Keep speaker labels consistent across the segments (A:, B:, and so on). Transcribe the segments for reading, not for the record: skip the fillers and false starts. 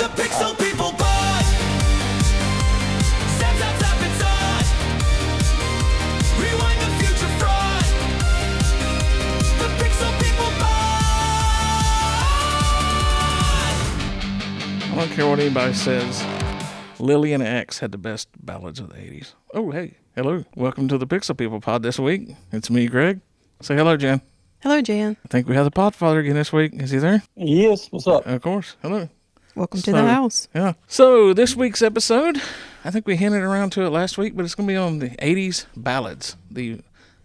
A: Pixel People Pod. Zap, zap, zap, it's on. Rewind the future fraud. The Pixel People Pod.
B: I don't care what anybody says. Lily and X had the best ballads of the 80s. Oh, hey. Hello. Welcome to the Pixel People Pod this week. It's me, Greg. Say hello, Jen.
C: Hello, Jan.
B: I think we have the Podfather again this week. Is he there?
D: Yes. What's up?
B: Of course. Hello.
C: Welcome to the house.
B: Yeah. So this week's episode, I think we hinted around to it last week, but it's going to be on the 80s ballads, the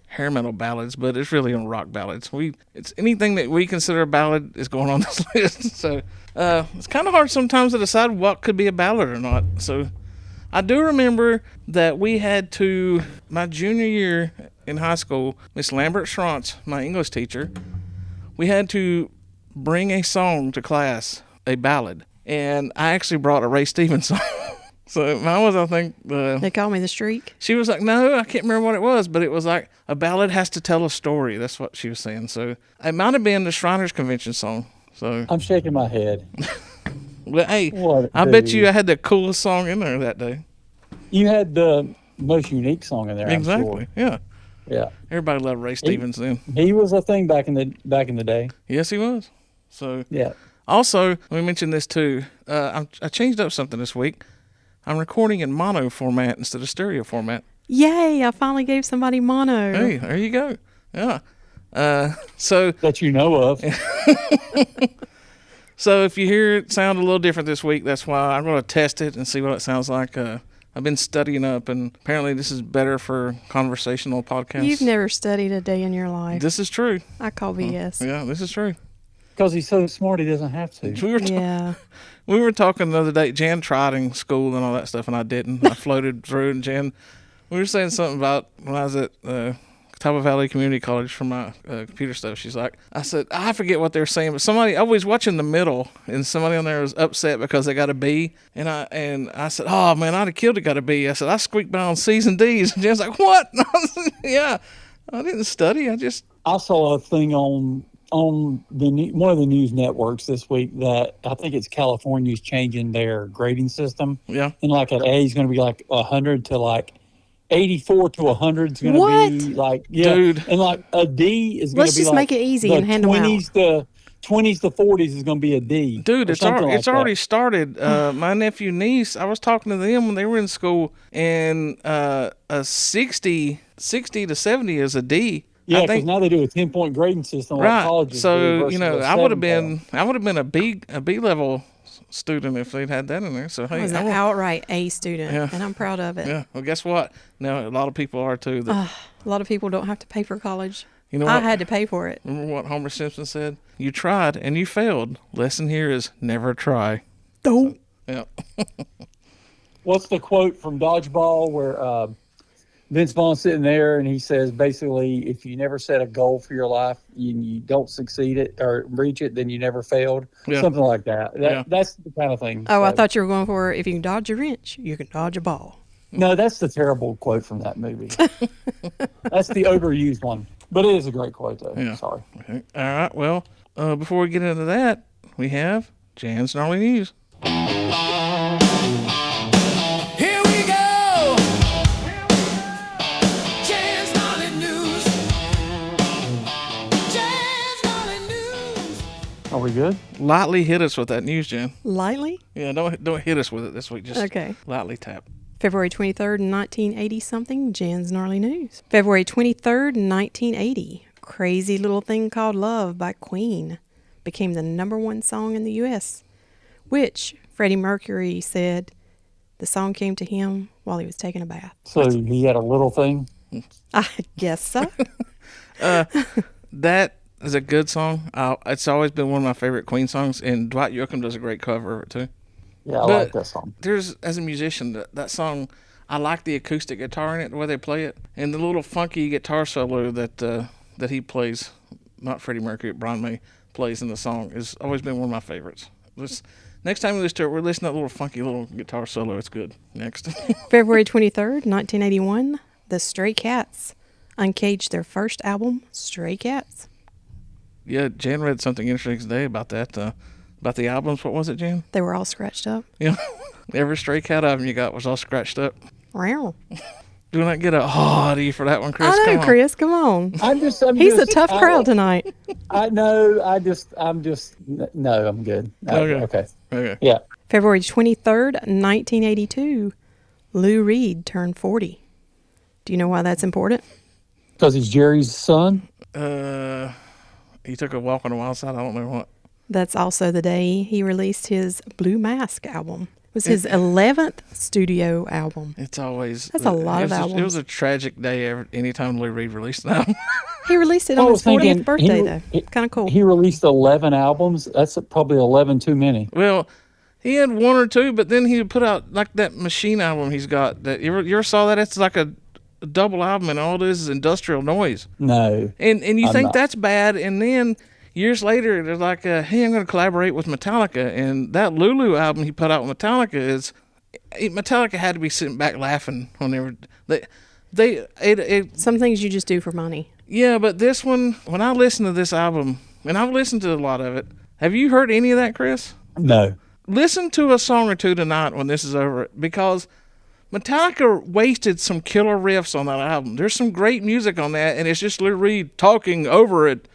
B: hair metal ballads, but it's really on rock ballads. It's anything that we consider a ballad is going on this list. So it's kind of hard sometimes to decide what could be a ballad or not. So I do remember that we had to, my junior year in high school, Miss Lambert Schrantz, my English teacher, we had to bring a song to class, a ballad. And I actually brought a Ray Stevens song. So mine was, I think...
C: They call me the Streak.
B: She was like, no, I can't remember what it was, but it was like, a ballad has to tell a story. That's what she was saying. So it might have been the Shriners Convention song. So
D: I'm shaking my head.
B: Well, hey, I bet you I had the coolest song in there that day.
D: You had the most unique song in there.
B: Exactly.
D: I'm sure.
B: Yeah.
D: Yeah.
B: Everybody loved Ray Stevens then.
D: He was a thing back in the day.
B: Yes, he was. So
D: yeah.
B: Also, let me mention this too. I changed up something this week. I'm recording in mono format instead of stereo format.
C: Yay! I finally gave somebody mono.
B: Hey, there you go. Yeah. So
D: that you know of.
B: So if you hear it sound a little different this week, that's why. I'm going to test it and see what it sounds like. I've been studying up, and apparently this is better for conversational podcasts.
C: You've never studied a day in your life.
B: This is true.
C: I call BS.
B: Yeah, this is true.
D: Because he's so smart, he doesn't have to.
B: We were talking the other day. Jan tried in school and all that stuff, and I didn't. I floated through, and Jan, we were saying something about when I was at Catawba Valley Community College for my computer stuff. She's like, I said, I forget what they were saying, but somebody, I was watching the middle, and somebody on there was upset because they got a B, and I said, oh man, I'd have killed it, got a B. I said, I squeaked by on C's and D's, and Jan's like, what? And I said, yeah, I didn't study. I
D: saw a thing on one of the news networks this week that I think it's California's changing their grading system.
B: Yeah,
D: and like an A is going to be like 100 to like 84 to 100 is going to be like, yeah.
B: Dude.
D: And like a D is going to be like.
C: Let's just make it easy and hand them out.
D: 20s to 40s is going to be a D.
B: Dude, it's already started. My nephew, niece, I was talking to them when they were in school, and a 60 to 70 is a D.
D: Yeah, because now they do a 10-point grading system like colleges.
B: So, I would have been a B level student if they'd had that in there. So hey,
C: I was an outright A student, and I'm proud of it.
B: Yeah. Well, guess what? Now a lot of people are too.
C: A lot of people don't have to pay for college.
B: You know
C: I
B: what?
C: had to pay for it.
B: Remember what Homer Simpson said? You tried and you failed. Lesson here is never try.
C: Oh.
B: So, yeah.
D: What's the quote from Dodgeball where Vince Vaughn's sitting there and he says, basically, if you never set a goal for your life, you don't succeed it or reach it, then you never failed. Yeah. Something like that. That's the kind of thing.
C: Oh, I thought you were going for, if you can dodge a wrench, you can dodge a ball.
D: No, that's the terrible quote from that movie. That's the overused one. But it is a great quote, though. Yeah. Sorry.
B: Okay. All right. Well, before we get into that, we have Jan's Gnarly News.
D: Are we good?
B: Lightly hit us with that news, Jen.
C: Lightly?
B: Yeah, don't hit us with it this week. Just lightly tap.
C: February 23rd, 1980-something, Jan's Gnarly News. February 23rd, 1980, Crazy Little Thing Called Love by Queen became the #1 song in the U.S., which Freddie Mercury said the song came to him while he was taking a bath.
D: So he had a little thing?
C: I guess so.
B: That is a good song. It's always been one of my favorite Queen songs, and Dwight Yoakam does a great cover of it too.
D: Yeah, I like that song.
B: There's, as a musician, that song, I like the acoustic guitar in it, the way they play it, and the little funky guitar solo that he plays, not Freddie Mercury, Brian May plays in the song, has always been one of my favorites. Next time we listen to it, we're listening to that little funky little guitar solo. It's good. Next.
C: February 23rd, 1981, the Stray Cats uncaged their first album, Stray Cats.
B: Yeah, Jan read something interesting today about that. About the albums, what was it, Jen?
C: They were all scratched up.
B: Yeah. Every Stray Cat album you got was all scratched up.
C: Wow.
B: Do not get a hottie for that one, Chris.
C: I know,
B: Come on.
C: Chris. Come on. He's a tough crowd tonight.
D: I know. No, I'm good.
B: Okay.
D: Yeah.
C: February 23rd, 1982, Lou Reed turned 40. Do you know why that's important?
D: Because he's Jerry's son.
B: He took a walk on the wild side. I don't know what.
C: That's also the day he released his Blue Mask album. It was his 11th studio album.
B: It's always
C: That's a lot of albums.
B: It was a tragic day anytime Lou Reed released an album.
C: He released it on his 40th birthday, though. Kind of cool.
D: He released 11 albums. That's probably 11 too many.
B: Well, he had one or two, but then he would put out like that Machine album he's got. That you ever saw that? It's like a double album, and all it is industrial noise.
D: No.
B: And you think that's bad, and then years later, they're like, hey, I'm going to collaborate with Metallica. And that Lulu album he put out with Metallica Metallica had to be sitting back laughing when they were,
C: some things you just do for money.
B: Yeah, but this one, when I listen to this album, and I've listened to a lot of it, have you heard any of that, Chris?
D: No.
B: Listen to a song or two tonight when this is over, because Metallica wasted some killer riffs on that album. There's some great music on that, and it's just Lou Reed talking over it.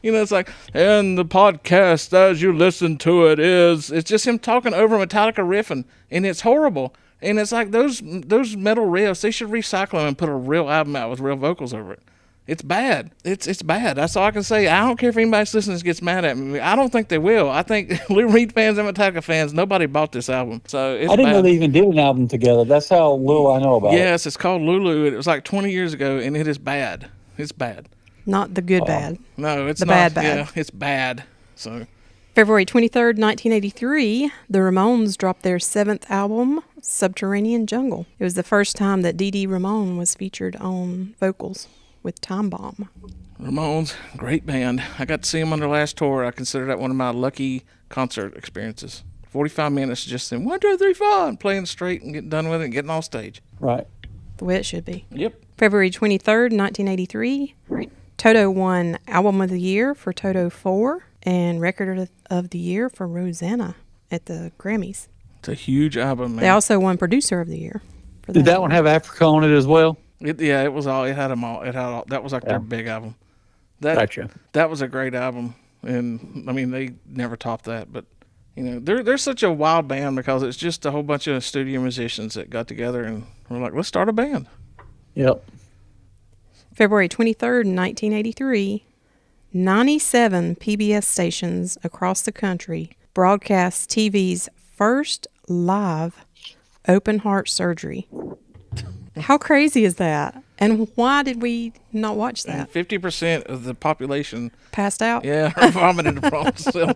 B: It's like, and the podcast as you listen to it's just him talking over Metallica riffing, and it's horrible. And it's like those metal riffs, they should recycle them and put a real album out with real vocals over it. It's bad. It's bad. That's all I can say. I don't care if anybody listening gets mad at me. I don't think they will. I think Lou Reed fans and Metallica fans, nobody bought this album. So it's
D: I didn't know
B: bad.
D: they even did an album together. That's how little I know about it.
B: Yes, it's called Lulu. It was like 20 years ago, and it is bad. It's bad.
C: Not the good bad.
B: No, it's
C: the
B: not.
C: bad.
B: Yeah, it's bad. So
C: February 23rd, 1983, the Ramones dropped their 7th album, Subterranean Jungle. It was the first time that Dee Dee Ramone was featured on vocals with Time Bomb.
B: Ramones, great band. I got to see them on their last tour. I consider that one of my lucky concert experiences. 45 minutes just in 1, 2, 3, 4, and playing straight and getting done with it and getting off stage.
D: Right.
C: The way it should be.
B: Yep.
C: February 23rd, 1983, Toto won Album of the Year for Toto 4 and Record of the Year for Rosanna at the Grammys.
B: It's a huge album, man.
C: They also won Producer of the Year. For
D: Did that one have Africa on it as well?
B: It was all. It had them all. It had all. That was like their big album.
D: Gotcha.
B: That was a great album, and I mean they never topped that. But they're such a wild band because it's just a whole bunch of studio musicians that got together and were like, let's start a band.
D: Yep.
C: February 23rd, 1983, 97 PBS stations across the country broadcast TV's first live open heart surgery. How crazy is that? And why did we not watch that?
B: 50% of the population
C: Passed out?
B: Yeah, vomited from themselves.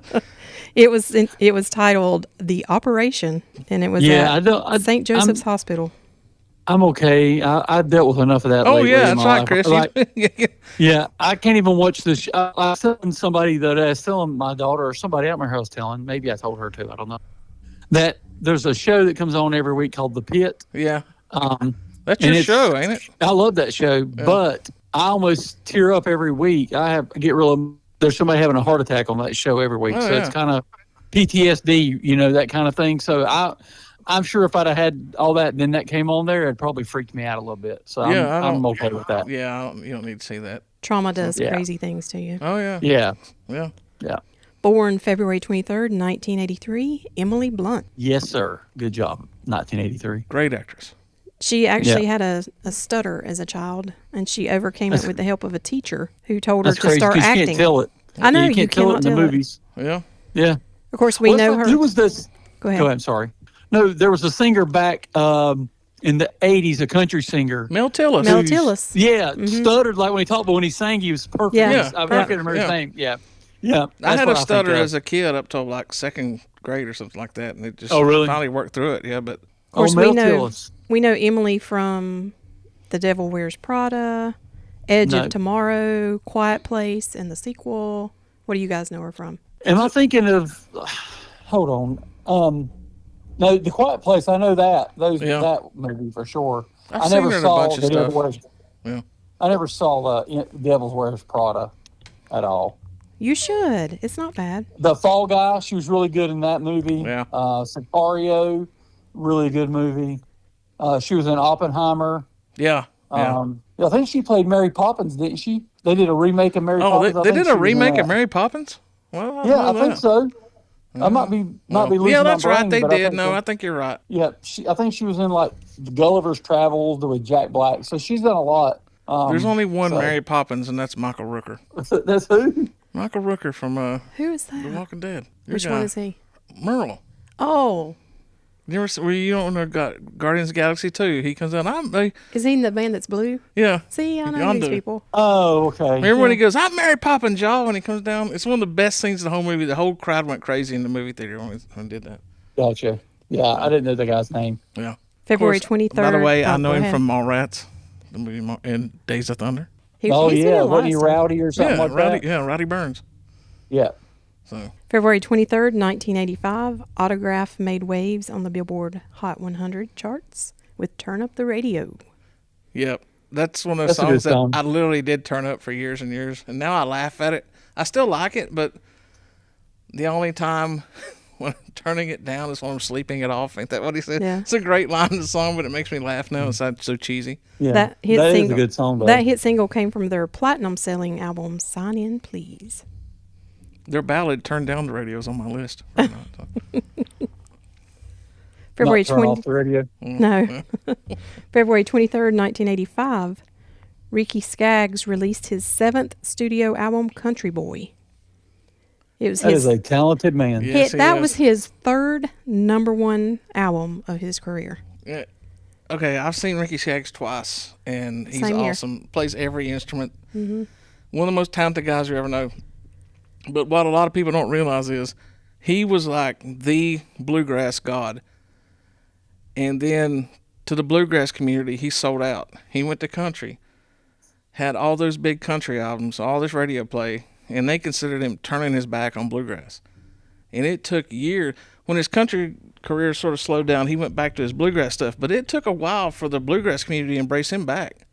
C: It was titled The Operation, and it was at St. Joseph's Hospital.
D: I'm okay. I dealt with enough of that.
B: Oh,
D: lately
B: yeah,
D: in
B: that's
D: my
B: right,
D: life.
B: Chris.
D: Yeah, I can't even watch this. I was telling somebody that I was telling my daughter or somebody, I don't remember who I was telling. Maybe I told her too. I don't know. That there's a show that comes on every week called The Pit.
B: Yeah. That's your show, ain't it?
D: I love that show, but I almost tear up every week. There's somebody having a heart attack on that show every week. It's kind of PTSD, that kind of thing. So I'm sure if I'd have had all that and then that came on there, it'd probably freak me out a little bit. So I'm okay with that.
B: Yeah, you don't need to see that.
C: Trauma does crazy things to you.
B: Oh, yeah.
D: Yeah.
B: Yeah.
D: Yeah.
C: Born February 23rd, 1983, Emily Blunt.
D: Yes, sir. Good job. 1983.
B: Great actress.
C: She actually had a stutter as a child, and she overcame it with the help of a teacher who told her to start acting.
D: You can't tell it.
C: I know,
D: you can't tell it in the movies.
B: Yeah.
D: Yeah.
C: Of course, we know her.
D: Who was this?
C: Go ahead.
D: Go ahead. I'm sorry. No, there was a singer back in the 80s, a country singer.
B: Mel Tillis.
C: Mel Tillis.
D: Yeah, stuttered like when he talked, but when he sang, he was perfect.
C: Yeah.
D: I can't remember his name. Yeah. Yeah.
B: I had a stutter as a kid up till like second grade or something like that, and it just finally worked through it. Yeah, but
C: of course
D: Mel Tillis.
C: We know Emily from The Devil Wears Prada, Edge of Tomorrow, Quiet Place, and the sequel. What do you guys know her from?
D: Am I thinking of? Hold on. No, The Quiet Place. I know that. That movie for sure.
B: I never saw
D: The Devil Wears.
B: Yeah.
D: I never saw Devil Wears Prada at all.
C: You should. It's not bad.
D: The Fall Guy, she was really good in that movie.
B: Yeah.
D: Sicario, really good movie. She was in Oppenheimer.
B: Yeah. Yeah.
D: I think she played Mary Poppins, didn't she? They did a remake of Mary Poppins.
B: They did a remake of Mary Poppins? Well,
D: I think so. I might be losing
B: yeah,
D: my
B: that's right.
D: brain,
B: They
D: but
B: did.
D: I
B: think you're right.
D: Yeah, I think she was in like Gulliver's Travels with Jack Black. So she's done a lot.
B: There's only one Mary Poppins, and that's Michael Rooker.
D: That's who?
B: Michael Rooker from
C: Who is
B: The
C: that?
B: Walking Dead. Your
C: Which
B: guy.
C: one is he?
B: Merle.
C: Oh,
B: You ever see, well, you don't know Guardians of the Galaxy 2? He comes out.
C: is he in the band that's blue?
B: Yeah.
C: See, I know
B: Yondu.
C: these people.
D: Oh, okay.
B: Remember when he goes, "I'm Mary Poppins, y'all," when he comes down? It's one of the best scenes in the whole movie. The whole crowd went crazy in the movie theater when he did that.
D: Gotcha. Yeah, I didn't know the guy's name.
B: Yeah.
C: February
B: Of course,
C: 23rd.
B: By the way, I
C: Oh,
B: know
C: go
B: him
C: ahead.
B: from Mallrats, the movie and Days of Thunder.
C: He's
D: Oh,
C: been
D: yeah.
C: in a lot
D: Wasn't
C: of
D: he
C: stuff.
D: Rowdy or something
B: Yeah,
D: like that?
B: Roddy Burns.
D: Yeah.
B: So
C: February 23rd, 1985, Autograph made waves on the Billboard Hot 100 charts with Turn Up the Radio.
B: Yep. That's one of those
D: That's a good
B: songs that
D: song.
B: I literally did turn up for years and years. And now I laugh at it. I still like it, but the only time when I'm turning it down is when I'm sleeping it off. Ain't that what he said?
C: Yeah.
B: It's a great line in the song, but it makes me laugh now. It's not so cheesy.
D: Yeah.
C: That hit
D: is
C: single,
D: a good song, though.
C: That hit single came from their platinum-selling album, Sign In, Please.
B: Their ballad, Turn Down the Radio, is on my list. Right now, so.
C: February
D: Not turn
C: 20.
D: off the radio.
C: No. February 23rd, 1985, Ricky Skaggs released his 7th studio album, Country Boy. It was
D: That
C: his
D: is a talented man.
B: Yeah. Yes, he
C: that
B: is.
C: was his third number 1 album of his career.
B: Yeah. Okay, I've seen Ricky Skaggs twice, and he's
C: Same here.
B: awesome. Plays every instrument. Mm-hmm. One of the most talented guys you ever know. But what a lot of people don't realize is he was like the bluegrass god. And then to the bluegrass community, he sold out. He went to country, had all those big country albums, all this radio play, and they considered him turning his back on bluegrass. And it took years. When his country career sort of slowed down, he went back to his bluegrass stuff. But it took a while for the bluegrass community to embrace him back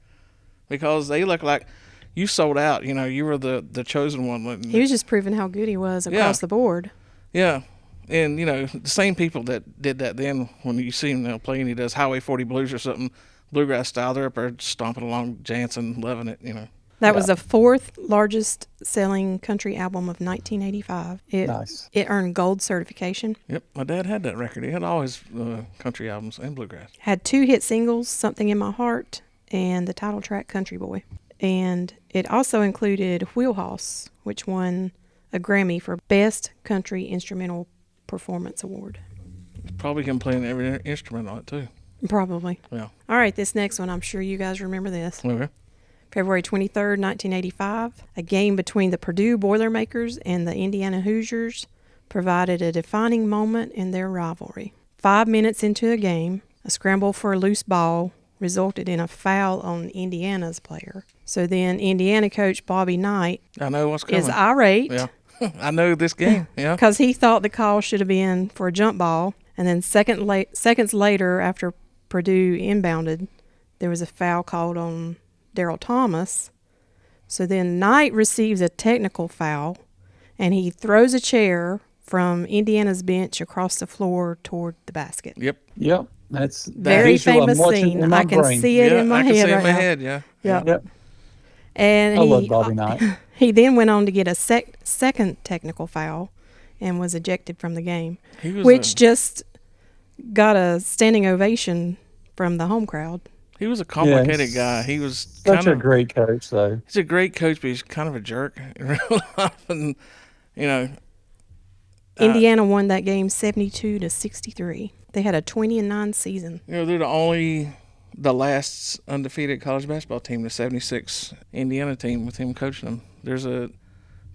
B: because they look like you sold out. You know, you were the chosen one.
C: He was just proving how good he was across the board.
B: Yeah. And, you know, the same people that did that then, when you see him now playing, he does Highway 40 Blues or something, bluegrass style, they're up there stomping along, Jansen, loving it, you know.
C: That was the 4th largest selling country album of 1985.
D: Nice.
C: It earned gold certification.
B: Yep, my dad had that record. He had all his country albums and bluegrass.
C: Had 2 hit singles, Something in My Heart and the title track, Country Boy. And it also included Wheelhouse, which won a Grammy for Best Country Instrumental Performance Award.
B: Probably can play every instrument on it, too.
C: Probably.
B: Yeah.
C: All right, this next one, I'm sure you guys remember this.
B: Okay.
C: February 23rd, 1985, a game between the Purdue Boilermakers and the Indiana Hoosiers provided a defining moment in their rivalry. 5 minutes into the game, a scramble for a loose ball resulted in a foul on Indiana's player. So then Indiana coach Bobby Knight
B: I know what's coming.
C: is irate
B: Yeah. I know this game. Yeah.
C: because he thought the call should have been for a jump ball. And then seconds later, after Purdue inbounded, there was a foul called on Daryl Thomas. So then Knight receives a technical foul, and he throws a chair from Indiana's bench across the floor toward the basket.
B: Yep.
D: Yep. That's that
C: Very
D: visual I'm
C: famous
D: watching
C: scene.
D: in my
C: I can
D: brain.
C: see it
B: Yeah,
C: in my
B: I can
C: head
B: see it
C: right
B: in my
C: now.
B: head, yeah.
C: Yeah.
D: Yep.
C: And
D: I love Bobby Knight.
C: He then went on to get a second technical foul and was ejected from the game,
B: He was
C: which just got a standing ovation from the home crowd.
B: he was a complicated
D: he's
B: guy. He was
D: Such
B: kind
D: a
B: of
D: great coach, though.
B: he's a great coach, but he's kind of a jerk in real life. And, you know,
C: Indiana won that game 72-63. They had a 20-9 season.
B: they're the last undefeated college basketball team, the 76 Indiana team with him coaching them. There's a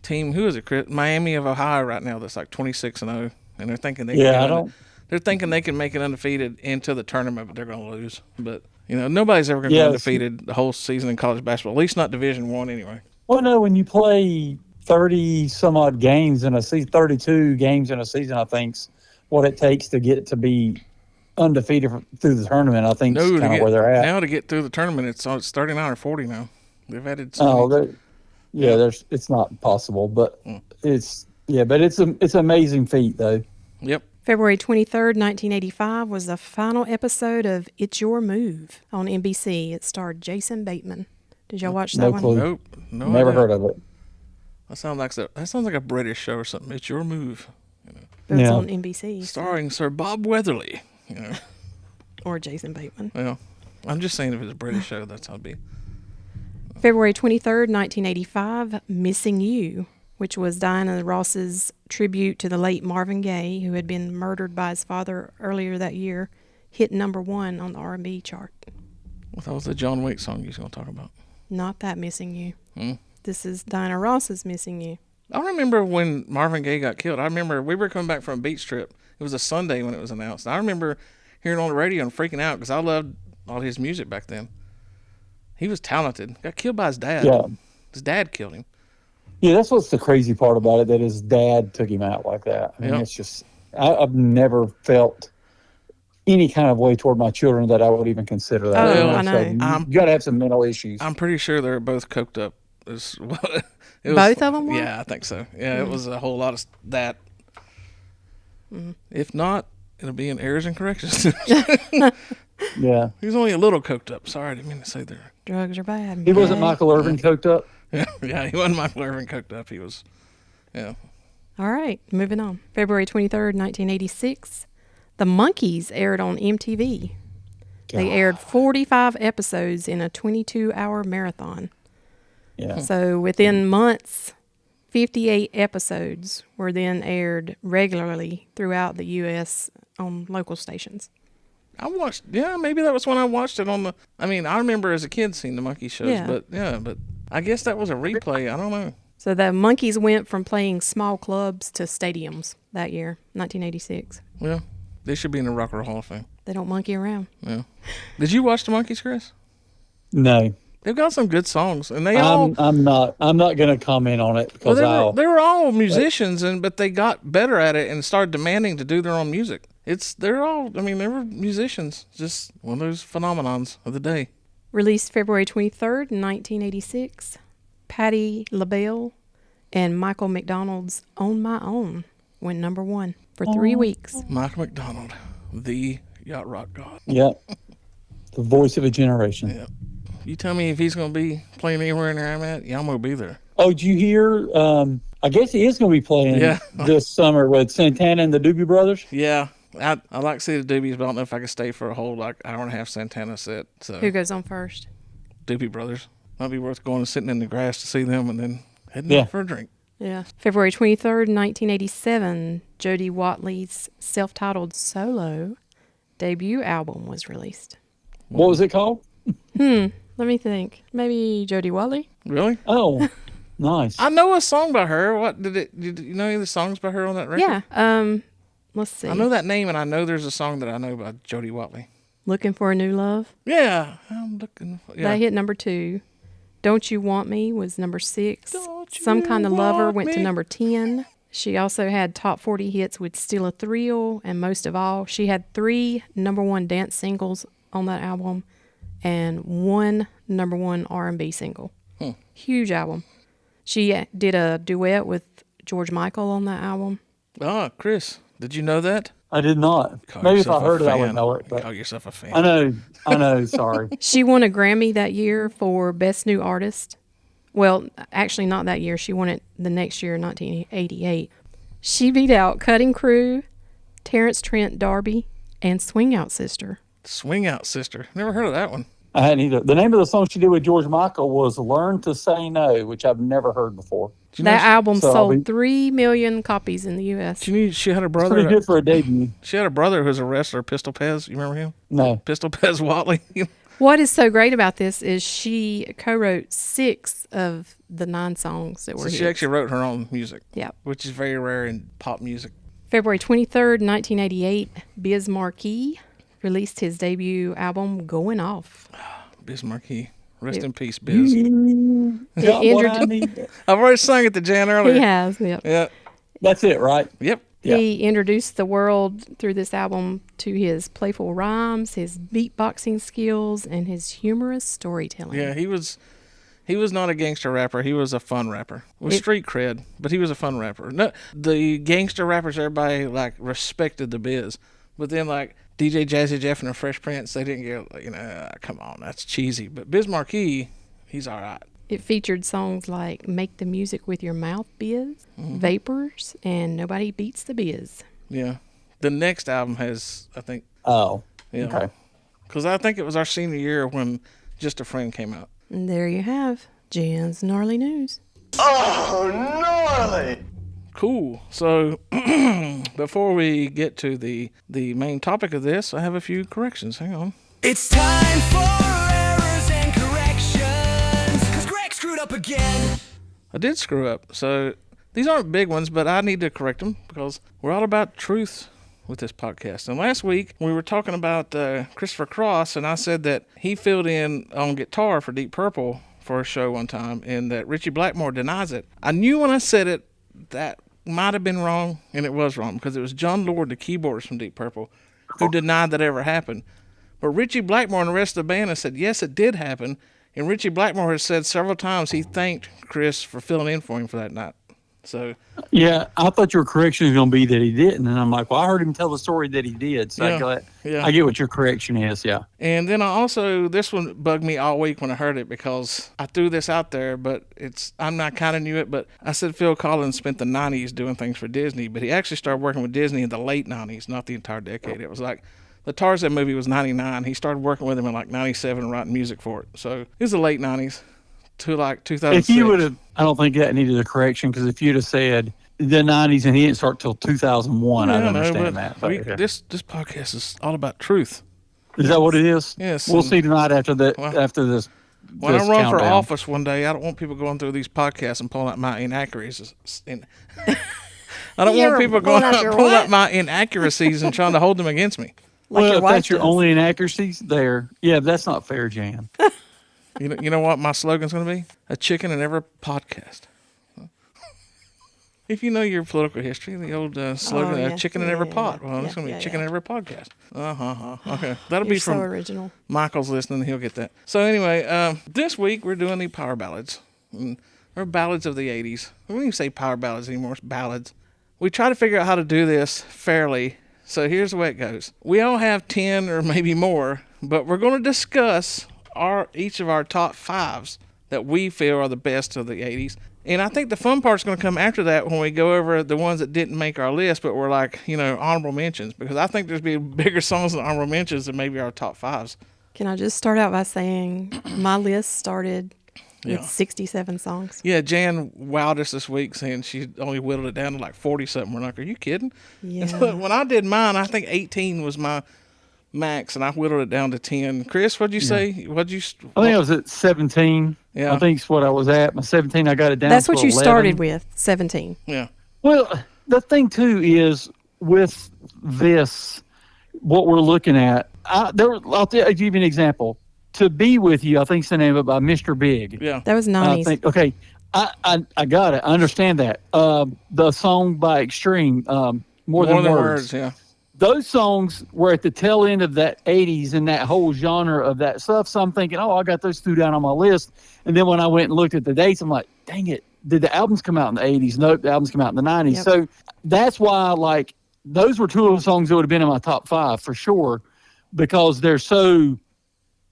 B: team, who is it, Chris? Miami of Ohio right now that's like 26-0, and they're thinking they're thinking they can make it undefeated into the tournament, but they're going to lose. But, you know, nobody's ever going to go undefeated the whole season in college basketball, at least not Division I anyway.
D: Well, no, when you play 30 some odd games in a season, 32 games in a season, I think's what it takes to get to be undefeated through the tournament. I think is kind of where they're at.
B: Now to get through the tournament, it's 39 or 40 now. They've added so
D: Oh,
B: many.
D: Yeah, it's not possible, but it's an amazing feat though.
B: Yep.
C: February 23rd, 1985 was the final episode of It's Your Move on NBC. It starred Jason Bateman. Did y'all watch that
D: No
C: one?
D: clue.
B: Nope. No
D: Never
B: idea.
D: heard of it.
B: That sounds like a British show or something. It's Your Move.
C: It was
D: Yeah.
C: on NBC.
B: Starring Sir Bob Weatherly. You know.
C: Or Jason Bateman.
B: Well, I'm just saying if it's a British show, that's how it'd be.
C: February 23rd, 1985, Missing You, which was Diana Ross's tribute to the late Marvin Gaye, who had been murdered by his father earlier that year, hit number 1 on the R&B chart.
B: Well, that was the John Wick song you was going to talk about.
C: Not that Missing You.
B: Hmm.
C: This is Diana Ross's Missing You.
B: I remember when Marvin Gaye got killed. I remember we were coming back from a beach trip. It was a Sunday when it was announced. I remember hearing on the radio and freaking out because I loved all his music back then. He was talented. Got killed by his dad.
D: Yeah.
B: His dad killed him.
D: Yeah, that's what's the crazy part about it, that his dad took him out like that. I mean,
B: Yep.
D: it's just, I've never felt any kind of way toward my children that I would even consider that.
C: Oh,
D: You
C: I know.
D: you got to have some mental issues.
B: I'm pretty sure they're both coked up. It was,
C: Both of them were?
B: Yeah, I think so. Yeah, it was a whole lot of that. If not, it'll be in errors and corrections.
D: Yeah.
B: He was only a little coked up. Sorry, I didn't mean to say there.
C: Drugs are bad.
D: He wasn't
C: man.
D: Michael Irvin coked up.
B: Yeah, he wasn't Michael Irvin coked up. He was, yeah.
C: All right, moving on. February 23rd, 1986, The Monkees aired on MTV. They aired 45 episodes in a 22-hour marathon.
D: Yeah.
C: So within months, 58 episodes were then aired regularly throughout the U.S. on local stations.
B: I watched, yeah, maybe that was when I watched it on the, I mean, I remember as a kid seeing the monkey shows,
C: Yeah.
B: but I guess that was a replay. I don't know.
C: So the Monkees went from playing small clubs to stadiums that year, 1986.
B: Well, they should be in the Rock and Roll Hall of Fame.
C: They don't monkey around.
B: Yeah. Did you watch the Monkees, Chris?
D: No.
B: They've got some good songs, and they all.
D: I'm not going to comment on it
B: Well,
D: because
B: they were all musicians, but they got better at it and started demanding to do their own music. They were musicians, just one of those phenomenons of the day.
C: Released February 23rd, 1986, Patti LaBelle and Michael McDonald's On My Own went number 1 for 3 weeks.
B: Michael McDonald, the yacht rock god.
D: Yeah. The voice of a generation.
B: Yeah. You tell me if he's going to be playing anywhere in there I'm at, yeah, I'm going to be there.
D: Oh, did you hear? I guess he is going to be playing this summer with Santana and the Doobie Brothers.
B: Yeah, I like to see the Doobies, but I don't know if I could stay for a whole hour and a half Santana set. So
C: Who goes on first?
B: Doobie Brothers. Might be worth going and sitting in the grass to see them and then heading out for a drink.
C: Yeah. February 23rd, 1987, Jody Watley's self-titled solo debut album was released.
D: What was it called?
C: Let me think. Maybe Jody Watley?
B: Really?
D: Oh, nice.
B: I know a song by her. What did you know any of the songs by her on that record?
C: Yeah. Let's see.
B: I know that name, and I know there's a song that I know by Jody Watley.
C: Looking for a New Love.
B: Yeah, I'm looking. Yeah.
C: That hit number 2. Don't You Want Me was number 6.
B: Don't
C: Some
B: You
C: Kind of Lover
B: Want
C: went to
B: Me?
C: number 10. She also had top 40 hits with Still a Thrill, and most of all, she had 3 number 1 dance singles on that album and 1 number 1 R&B single. Huge album. She did a duet with George Michael on that album.
B: Ah, Chris, did you know that?
D: I did not.
B: Call
D: Maybe if I
B: yourself a
D: heard it, I would
B: fan.
D: know it. But
B: Call yourself a fan.
D: I know. Sorry.
C: She won a Grammy that year for Best New Artist. Well, actually not that year. She won it the next year, 1988. She beat out Cutting Crew, Terrence Trent D'Arby, and Swing Out Sister.
B: Swing Out Sister. Never heard of that one.
D: I hadn't either. The name of the song she did with George Michael was "Learn to Say No," which I've never heard before.
B: Do you know
C: That album
D: so I'll
C: sold
D: be-
C: 3 million copies in the U.S.
B: Do you know she had a
D: It's pretty
B: brother?
D: good for a debut.
B: She had a brother who was a wrestler, Pistol Pez. You remember him?
D: No.
B: Pistol Pez Watley.
C: What is so great about this is she co-wrote 6 of the 9 songs that were
B: So she
C: hits.
B: actually wrote her own music.
C: Yeah.
B: Which is very rare in pop music.
C: February 23rd, 1988, Biz Markie released his debut album, Going Off.
B: Biz Markie. Rest
C: Yep.
B: in peace, Biz.
D: Got what I need.
B: I've already sang it to Jan earlier.
C: He has, yep.
B: Yeah.
D: That's it, right?
B: Yep.
D: Yeah.
C: He introduced the world through this album to his playful rhymes, his beatboxing skills, and his humorous storytelling.
B: Yeah, he was He was not a gangster rapper. He was a fun rapper with street cred, but he was a fun rapper. No, the gangster rappers, everybody like respected the biz, but then like DJ Jazzy Jeff and the Fresh Prince, they didn't get, come on, that's cheesy. But Biz Markie, he's all right.
C: It featured songs like Make the Music with Your Mouth Biz, Vapors, and Nobody Beats the Biz.
B: Yeah. The next album has, I think.
D: Oh,
B: Yeah.
D: okay.
B: Because I think it was our senior year when Just a Friend came out.
C: And there you have Jan's Gnarly News.
A: Oh, gnarly!
B: Cool. So before we get to the main topic of this, I have a few corrections. Hang on.
A: It's time for errors and corrections, 'cause Greg screwed up again.
B: I did screw up. So these aren't big ones, but I need to correct them because we're all about truth with this podcast. And last week we were talking about Christopher Cross, and I said that he filled in on guitar for Deep Purple for a show one time, and that Richie Blackmore denies it. I knew when I said it that might have been wrong, and it was wrong because it was John Lord, the keyboardist from Deep Purple, who denied that ever happened. But Richie Blackmore and the rest of the band have said, yes, it did happen. And Richie Blackmore has said several times he thanked Chris for filling in for him for that night. So
D: Yeah, I thought your correction was going to be that he didn't, and I'm like, well, I heard him tell the story that he did, so
B: Yeah.
D: I get what your correction is. Yeah.
B: And then I also, this one bugged me all week when I heard it because I threw this out there, but I kind of knew it, but I said Phil Collins spent the 90s doing things for Disney, but he actually started working with Disney in the late 90s, not the entire decade. It was like the Tarzan movie was 99. He started working with him in like 97 and writing music for it. So it was the late 90s to like 2006.
D: If you would have, I don't think that needed a correction, because if you'd have said the 90s and he didn't start till 2001, I'd understand that. But, okay.
B: This podcast is all about truth.
D: Is that what it is?
B: Yes.
D: We'll see tonight after this.
B: When
D: This
B: I run for
D: countdown.
B: office one day, I don't want people going through these podcasts and pulling out my inaccuracies. I don't want people going out pulling out my inaccuracies and trying to hold them against me.
C: Like your
D: Well, if
C: wife
D: that's your
C: does.
D: only inaccuracies there, yeah, that's not fair, Jan.
B: You know what my slogan's going to be? A chicken in every podcast. If you know your political history, the old slogan,
C: yeah.
B: a chicken in every
C: Yeah,
B: pot.
C: yeah,
B: Well,
C: yeah,
B: it's going to be
C: yeah,
B: a chicken in
C: yeah.
B: every podcast. Okay. That'll
C: You're
B: be
C: so
B: from
C: original.
B: Michael's listening. He'll get that. So anyway, this week we're doing the power ballads. Or ballads of the 80s. We don't even say power ballads anymore. It's ballads. We try to figure out how to do this fairly. So here's the way it goes. We all have 10 or maybe more, but we're going to discuss each of our top fives that we feel are the best of the 80s. And I think the fun part's going to come after that when we go over the ones that didn't make our list, but were like, honorable mentions. Because I think there's been bigger songs than honorable mentions than maybe our top fives.
C: Can I just start out by saying my list started
B: Yeah.
C: with 67 songs.
B: Yeah, Jan wowed us this week saying she only whittled it down to like 40-something. We're like, are you kidding?
C: Yeah.
B: When I did mine, I think 18 was my max, and I whittled it down to 10. Chris, what'd you say?
D: I think I was at 17.
B: Yeah.
D: I think it's what I was at. My 17, I got it down
C: That's
D: to
C: what you
D: 11.
C: started with, 17.
B: Yeah.
D: Well, the thing, too, is with this, what we're looking at, I'll give you an example. To Be With You, I think it's the name of it, by Mr. Big.
B: Yeah.
C: That was
D: I
C: 90s.
D: think, okay, I got it. I understand that. The song by Extreme, More Than Words.
B: Yeah.
D: Those songs were at the tail end of that 80s and that whole genre of that stuff. So I'm thinking, I got those two down on my list. And then when I went and looked at the dates, I'm like, dang it. Did the albums come out in the 80s? Nope, the albums come out in the 90s.
C: Yep.
D: So that's why, those were two of the songs that would have been in my top five for sure, because they're so,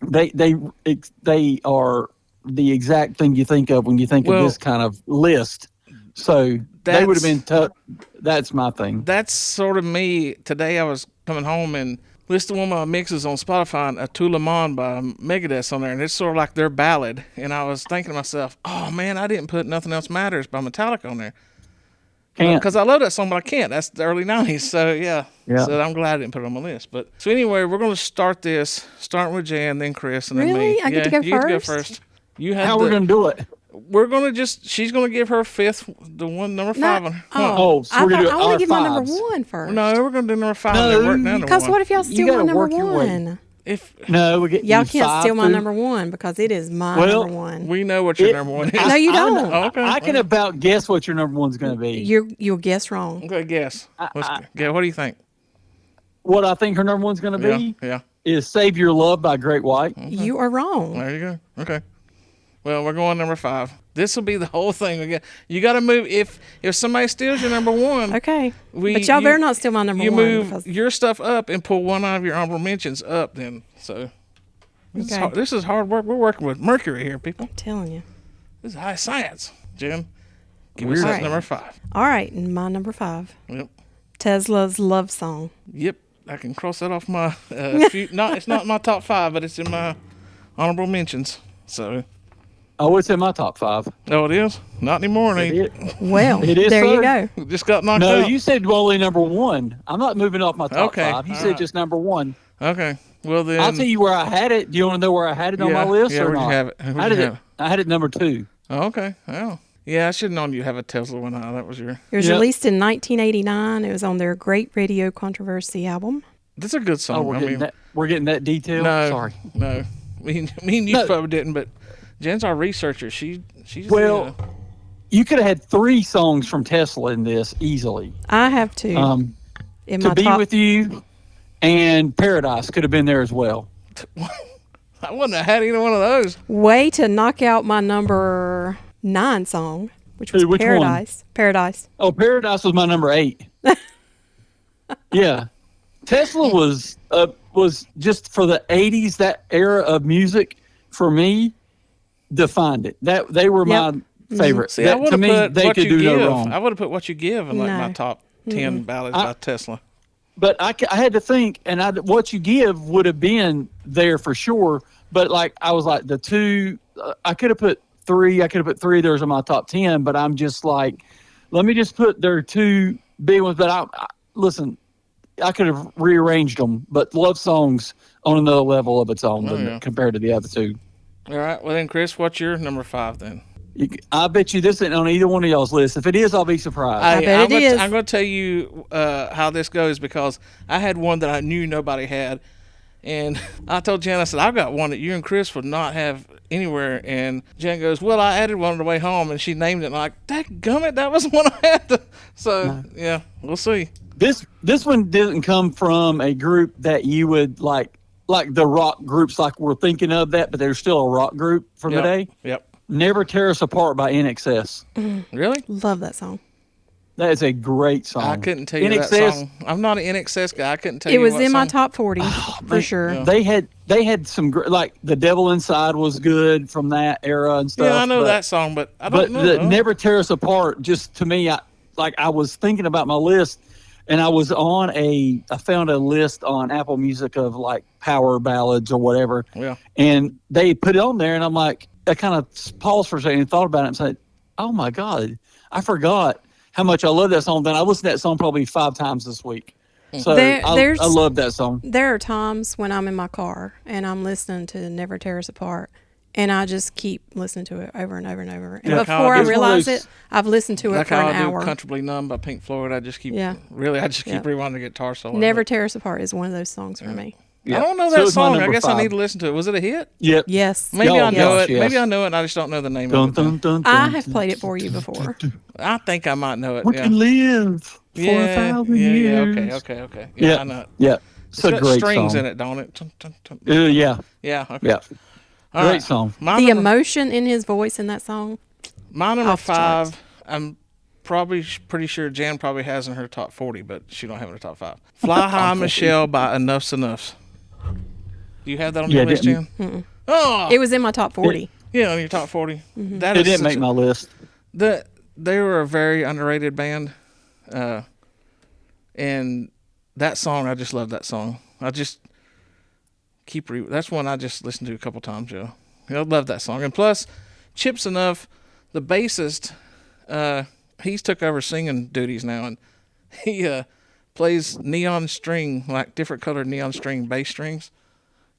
D: they are the exact thing you think of when you think of this kind of list. So they would have been tough. That's my thing.
B: That's sort of me. Today I was coming home and listened to one of my mixes on Spotify, and A Tout Le Monde by Megadeth on there, and it's sort of like their ballad. And I was thinking to myself, oh man, I didn't put Nothing Else Matters by Metallica on there.
D: Can't.
B: Because I love that song, but I can't. That's the early 90s. So, yeah. So I'm glad I didn't put it on my list. But so anyway, we're going to starting with Jan, then Chris, and then me.
C: Really? I get to go
B: you get to go
C: first?
B: first. You have
D: How are we going to do it?
B: We're going to she's going to give her fifth, the one, number 5 on her.
C: Oh,
D: so we're going to do
C: I want
D: our
C: to give my number
D: fives.
C: 1 first.
B: No, we're going to do number 5
D: No,
B: and then work down to
C: Because
B: 1.
C: what if y'all
D: You
C: steal my
D: gotta
C: number
D: work your way.
C: 1?
D: No, we get
C: Y'all
D: you
C: can't
D: five
C: steal my
D: through-
C: number 1 because it is my
D: Well,
C: number 1.
B: We know what your number 1 is.
C: No, you don't.
B: Okay.
D: I can about guess what your number one's going to be.
C: You'll guess wrong.
B: Okay, guess. What do you think?
D: What I think her number one's going to be
B: Yeah.
D: is Save Your Love by Great White.
C: You are wrong.
B: There you go. Okay. Well, we're going number 5. This will be the whole thing. You got to move. If somebody steals your number 1,
C: Okay. But y'all better not steal my number
B: you
C: 1.
B: move
C: because-
B: your stuff up and pull one out of your honorable mentions up. Then
C: Okay.
B: this is hard work. We're working with Mercury here, people.
C: I'm telling you.
B: This is high science. Jen, give
D: Weird.
B: us that
C: All right.
B: number 5.
C: All right, and my number 5.
B: Yep.
C: Tesla's Love Song.
B: Yep. I can cross that off my. It's not my top 5, but it's in my honorable mentions. So.
D: Oh, it's in my top 5.
B: Oh, it is? Not anymore, Nate.
D: It,
C: Well,
D: It is,
C: there you
D: sir.
C: go.
B: Just got knocked
D: no,
B: out.
D: you said only number 1. I'm not moving off my top
B: Okay,
D: 5. You
B: all
D: said
B: right.
D: just number 1.
B: Okay. Well, then.
D: I'll tell you where I had it. Do you want to know where I had it on my list
B: yeah,
D: or
B: where'd
D: not?
B: you have it? Where'd
D: I had
B: you
D: it.
B: have it?
D: I had it number 2.
B: Oh, okay. Oh. Yeah, I should have known you'd have a Tesla one. That was your.
C: It was
D: Yep.
C: released in 1989. It was on their Great Radio Controversy album.
B: That's a good song.
D: Oh, we're getting that detail.
B: No.
D: Sorry.
B: No. Me and you
D: No.
B: probably didn't, but Jen's our researcher. She's.
D: Well, you could have had 3 songs from Tesla in this easily.
C: I have two in
D: To
C: my
D: Be
C: top.
D: With You and Paradise could have been there as well.
B: I wouldn't have had either one of those.
C: Way to knock out my number 9 song, which was
D: Hey, which one?
C: Paradise. Paradise.
D: Oh, Paradise was my number 8. Yeah, Tesla was just for the 80s. That era of music for me defined it. That they were
C: Yep.
D: my favorite.
B: See, I
D: That,
B: would
D: to
B: have
D: me,
B: put
D: they
B: What
D: could
B: You
D: do
B: Give.
D: no wrong.
B: I would have put What You Give in like my
C: No.
B: top 10 ballads by Tesla.
D: But I had to think, and What You Give would have been there for sure. But like I was like the 2, I could have put 3. I could have put 3 of those in my top 10. But I'm just like, let me just put their 2 big ones. But listen, I could have rearranged them. But Love Song's on another level of its own compared to the other 2.
B: All right. Well, then, Chris, what's your number 5 then?
D: I bet you this ain't on either one of y'all's lists. If it is, I'll be surprised.
C: I bet it is.
B: I'm going to tell you how this goes because I had one that I knew nobody had. And I told Jen, I said, I've got one that you and Chris would not have anywhere. And Jen goes, well, I added one on the way home. And she named it. And I'm like, dadgummit, that was one I had. So, yeah, we'll see.
D: This one didn't come from a group that you would like the rock groups like we're thinking of that, but they're still a rock group from the day.
B: Yep.
D: Never Tear Us Apart by NXS.
B: Really?
C: Love that song.
D: That is a great song.
B: I couldn't tell you
D: NXS,
B: that song. I'm not an NXS guy. I couldn't tell
C: It
B: you
C: was
B: what
C: in my
B: song.
C: top 40 for sure.
B: Yeah.
D: They had some like The Devil Inside was good from that era and stuff.
B: Yeah, I know
D: but,
B: that song, but I
D: But
B: don't know.
D: the Never Tear Us Apart, just to me, I was thinking about my list, and I found a list on Apple Music of like power ballads or whatever.
B: Yeah.
D: And they put it on there, and I'm like, I kind of paused for a second and thought about it and said, oh my God, I forgot how much I love that song. Then I listened to that song probably 5 times this week. So I love that song.
C: There are times when I'm in my car and I'm listening to Never Tear Us Apart, and I just keep listening to it over and over and over. And
B: Like how
C: before
B: I
C: I
B: do-
C: realize it, I've listened to it
B: Like
C: for
B: how
C: an
B: I do
C: hour.
B: Comfortably Numb by Pink Floyd. I just keep,
C: Yeah.
B: keep rewinding the guitar solo.
C: Never Tear Us Apart is one of those songs for me.
B: I don't know
D: So
B: that
D: it's my
B: song. I
D: number
B: guess I
D: 5.
B: need to listen to it. Was it a hit?
D: Yep.
C: Yes.
B: Maybe
D: Oh,
B: I know
D: gosh,
B: it.
D: yes.
B: Maybe I know it and I just don't know the name
D: Dun,
B: of it.
D: dun, dun,
C: I
D: dun,
C: have
D: dun,
C: played it for you before.
B: I think I might know it.
D: We
B: Yeah.
D: can live for
B: Yeah,
D: 1,000
B: yeah,
D: years.
B: okay. Yeah, I know it.
D: Yeah. It's a
B: got
D: great
B: strings
D: song.
B: in it, don't it? Dun, dun, dun.
D: Yeah.
B: Yeah, okay.
D: Yeah.
B: All
D: Great
B: right.
D: song.
B: My
C: The
B: number,
C: emotion in his voice in that song.
B: my number
C: off the charts.
B: 5, I'm probably pretty sure Jan probably has in her top 40, but she don't have in her top 5. Fly High Michelle by Enough's Enoughs. Do you have that on your list, Jan? Oh,
C: It was in my top 40.
B: yeah, on your top 40. That
D: It
B: is
D: didn't
B: such
D: make my list.
B: They were a very underrated band, and that song, I just love that song. I just that's one I just listened to a couple times, Joe. I love that song, and plus, Chip's Enough, the bassist, he's took over singing duties now, and he plays neon string, like different colored neon string bass strings.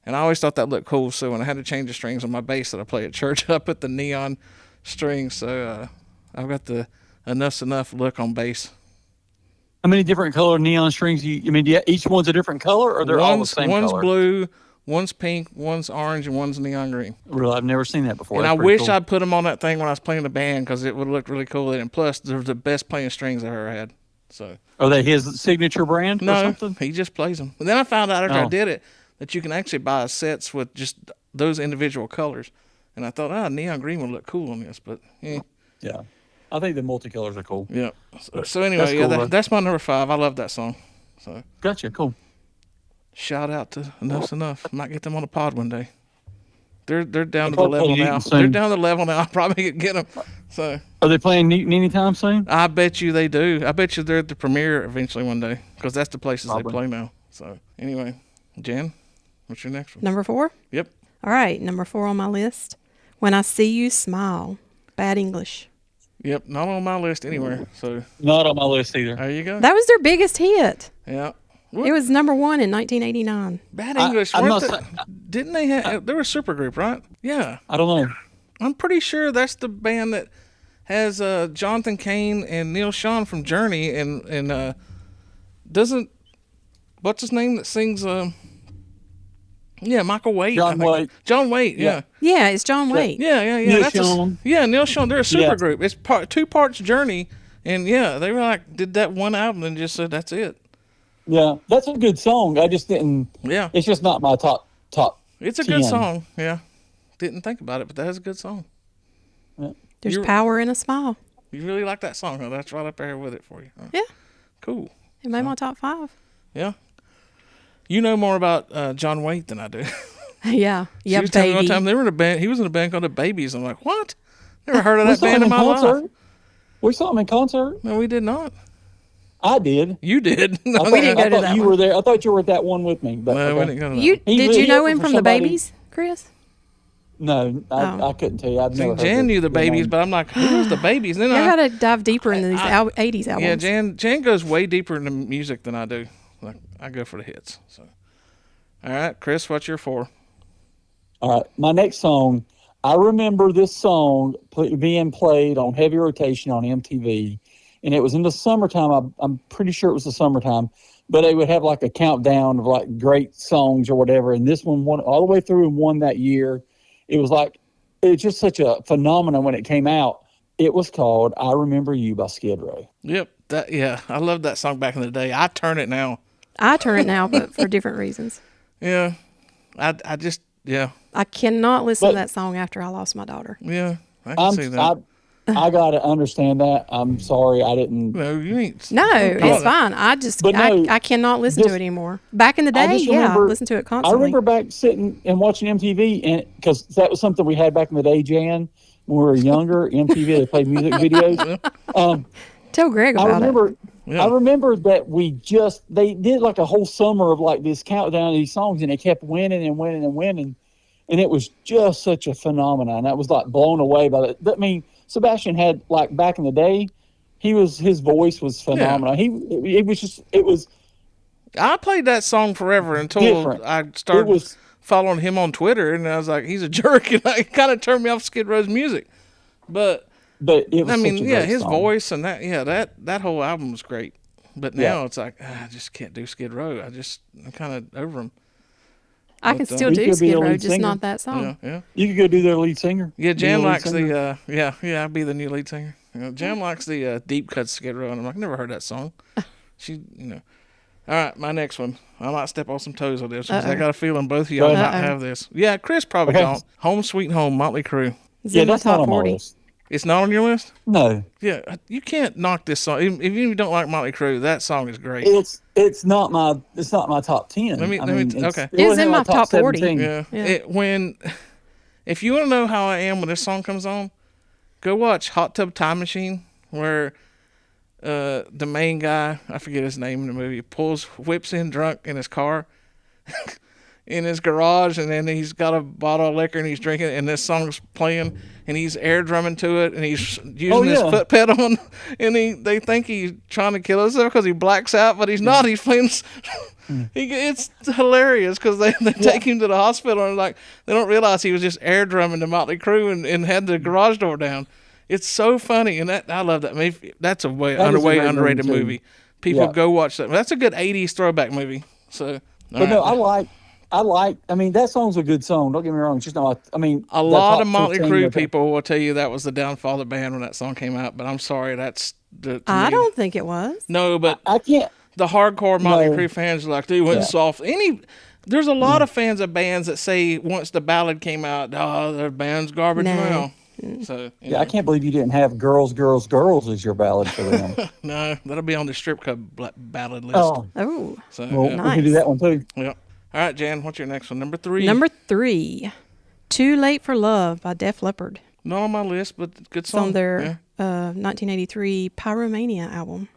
B: And I always thought that looked cool, so when I had to change the strings on my bass that I play at church, I put the neon strings. So I've got the Enough's Enough look on bass.
D: How many different color neon strings? Each one's a different color, or they're all the same
B: one's
D: color?
B: blue, one's pink, one's orange, and one's neon green.
D: Really, I've never seen that before.
B: And
D: That's
B: I
D: pretty
B: wish
D: cool.
B: I'd put them on that thing when I was playing the band because it would have looked really cool. And plus, they're the best playing strings I've ever had. So
D: Are they his signature brand or
B: no,
D: something?
B: he just plays them. And then I found out after I
D: Oh.
B: did it that you can actually buy sets with just those individual colors. And I thought, neon green would look cool on this, but
D: Yeah. I think the multicolors are cool.
B: yeah. So anyway,
D: That's cool, though.
B: that's my number 5. I love that song. So
D: Gotcha. Cool.
B: shout out to Enough's Enough. Might get them on the pod one day. They're down to the
D: They'll
B: level
D: play
B: now.
D: soon.
B: They're down to the level now. I'll probably get them. So
D: Are they playing Newton anytime soon?
B: I bet you they do. I bet you they're at the premiere eventually one day because that's the places
D: Probably.
B: they play now. So anyway, Jen, what's your next one?
C: Number 4?
B: Yep.
C: All right, number 4 on my list. When I See You Smile. Bad English.
B: Yep. Not on my list anywhere. So
D: Not on my list either.
B: there you go.
C: That was their biggest hit.
B: Yeah.
C: It was number 1 in 1989.
B: Bad English.
D: I'm
B: weren't
D: not
B: didn't they have? They were a supergroup, right? Yeah.
D: I don't know.
B: I'm pretty sure that's the band that has Jonathan Cain and Neil Sean from Journey, and doesn't what's his name that sings? Michael Waite.
D: John
B: I think.
D: Waite.
B: John Waite. Yeah.
C: Yeah, it's John Waite.
B: Yeah.
D: Neil
B: That's
D: Sean.
B: Neil Sean. They're a
D: Yeah.
B: supergroup. It's 2 parts Journey, and they were like did that one album and just said that's it.
D: Yeah, that's a good song. I just didn't.
B: Yeah.
D: It's just not my top.
B: It's a good
D: 10.
B: song. Yeah. Didn't think about it, but that is a good song.
C: There's
B: You're-
C: power in a smile.
B: You really like that song, huh? That's right up there with it for you. Huh?
C: Yeah,
B: Cool.
C: it made my top 5.
B: Yeah. You know more about John Waite than I do.
C: Yeah,
B: She was telling me one
C: baby.
B: time they were in a band. He was in a band called the Babies. I'm like, what? Never heard of
D: We
B: that
D: saw
B: band
D: him
B: in
D: in
B: my
D: concert.
B: life.
D: We saw him in concert.
B: No, we did not.
D: I did.
B: You did. No,
D: I
C: We didn't go
D: I
C: to
D: thought
C: that
D: you
C: one.
D: were there. I thought you were at that one with me. But
B: No, we
D: okay.
B: didn't go to that.
C: You
B: one.
D: He
C: did
D: was
C: you know
D: here
C: him
D: for
C: from the
D: somebody-
C: Babies, Chris?
D: No,
C: Oh.
D: I couldn't tell you. I've
B: See,
D: never.
B: Jan
D: heard
B: knew the Babies,
D: name.
B: but I'm like, who was the Babies? And
C: I
B: then
C: gotta dive deeper into these 80s albums.
B: yeah, Jan goes way deeper into music than I do. Like I go for the hits. So, all right, Chris, what's your 4?
D: All right, my next song. I remember this song being played on heavy rotation on MTV, and it was in the summertime. I'm pretty sure it was the summertime, but they would have like a countdown of like great songs or whatever. And this one won all the way through and won that year. It was just such a phenomenon when it came out. It was called "I Remember You" by Skid Row.
B: Yep. I loved that song back in the day. I turn it now.
C: I turn it now, but for different reasons.
B: Yeah. I just
C: I cannot listen to
D: But-
C: that song after I lost my daughter.
B: I can see that.
D: I gotta understand that. I'm sorry, I didn't.
B: No, you ain't.
C: No,
B: Oh,
C: it's fine. I just
D: But no,
C: I cannot listen to
D: this-
C: it anymore. Back in the
D: I
C: day,
D: just
C: yeah,
D: remember-
C: listen to it
D: I
C: constantly.
D: remember back sitting and watching MTV, and because that was something we had back in the day, Jan, when we were younger. MTV, they played music videos.
C: Tell Greg
D: I
C: about
D: remember.
B: Yeah.
D: I remember that they did like a whole summer of like this countdown of these songs, and they kept winning and winning and winning, and it was just such a phenomenon. I was like blown away by that. I mean, Sebastian had like back in the day, his voice was phenomenal. It was
B: I played that song forever until
D: Different.
B: I started
D: It was-
B: following him on Twitter, and I was like, he's a jerk, and it kind of turned me off Skid Row's music. But
D: but it was.
B: I mean,
D: such a
B: yeah,
D: great
B: his
D: song.
B: voice and that whole album was great. But now
D: Yeah.
B: it's like I just can't do Skid Row. I'm kind of over him.
C: I can
B: but,
C: still
D: You
C: do
D: could be
C: Skid
D: a
C: Row,
D: lead
C: just
D: singer.
C: not that song.
B: Yeah.
D: You could go do their lead singer.
B: Yeah,
D: Be
B: Jan
D: the lead
B: likes
D: singer.
B: I'd be the new lead singer. Jan likes the deep cut Skid Row, and I'm like, never heard that song. All right, my next one. I might step on some toes on this because I
C: Uh-oh.
B: got a feeling both of y'all
D: Go
B: might
C: ahead.
B: have this. Yeah, Chris probably
D: Okay.
B: don't. Home Sweet Home, Motley Crue.
C: It's
D: Yeah,
C: in my
D: that's not
C: top
D: on my
C: 40.
D: list.
B: It's not on your list?
D: No,
B: Yeah, you can't knock this song. If you don't like Motley Crue, that song is great.
D: it's not my top 10.
B: Let me- okay.
C: It was in my top 40.
D: 17.
B: Yeah.
C: Yeah.
B: If you want to know how I am when this song comes on, go watch Hot Tub Time Machine, where the main guy, I forget his name in the movie, whips in drunk in his car in his garage, and then he's got a bottle of liquor and he's drinking, and this song's playing, and he's air drumming to it, and he's using his
D: yeah.
B: foot pedal, and they think he's trying to kill himself because he blacks out, but he's not. He's playing. It's hilarious because they take him to the hospital, and like they don't realize he was just air drumming to Motley Crue and had the garage door down. It's so funny, and I love that. I mean, that's a way
D: That is a great
B: underrated
D: movie, too.
B: movie. People
D: Yeah.
B: go watch that. That's a good '80s throwback movie. So,
D: But no, I like. I mean, that song's a good song. Don't get me wrong. It's just not. I mean,
B: a
D: the
B: lot
D: top
B: of Motley
D: 15
B: Crue
D: with that-
B: people will tell you that was the downfall of the band when that song came out. But I'm sorry, that's to
C: I
B: me-
C: don't think it was.
B: No, but
D: I can't.
B: the hardcore Motley
D: No.
B: Crue fans are like, they went
D: Yeah.
B: soft. There's a lot of fans of bands that say once the ballad came out, oh, their band's garbage
C: No.
B: now. So
D: Yeah, I can't believe you didn't have "Girls, Girls, Girls" as your ballad for them.
B: no, that'll be on the strip club ballad list.
D: Oh,
C: Oh,
B: So
D: well,
B: yeah.
C: Nice.
D: we can do that one too.
B: Yeah. All right, Jan, what's your next one? Number 3.
C: number 3, "Too Late for Love" by Def Leppard.
B: Not on my list, but good
C: It's
B: song.
C: on their
B: Yeah.
C: 1983 Pyromania album.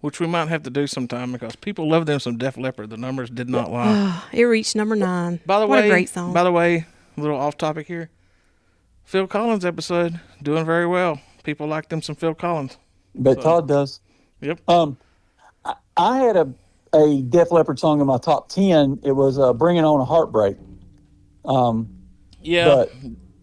B: Which we might have to do sometime because people love them some Def Leppard. The numbers did not lie.
C: It reached number 9.
B: By the
C: what
B: way,
C: a great song.
B: By the way, a little off topic here. Phil Collins episode doing very well. People like them some Phil Collins.
D: But
B: So-
D: Todd does.
B: Yep.
D: I had a Def Leppard song in my top 10. It was "Bringing On a Heartbreak."
B: Yeah.
D: But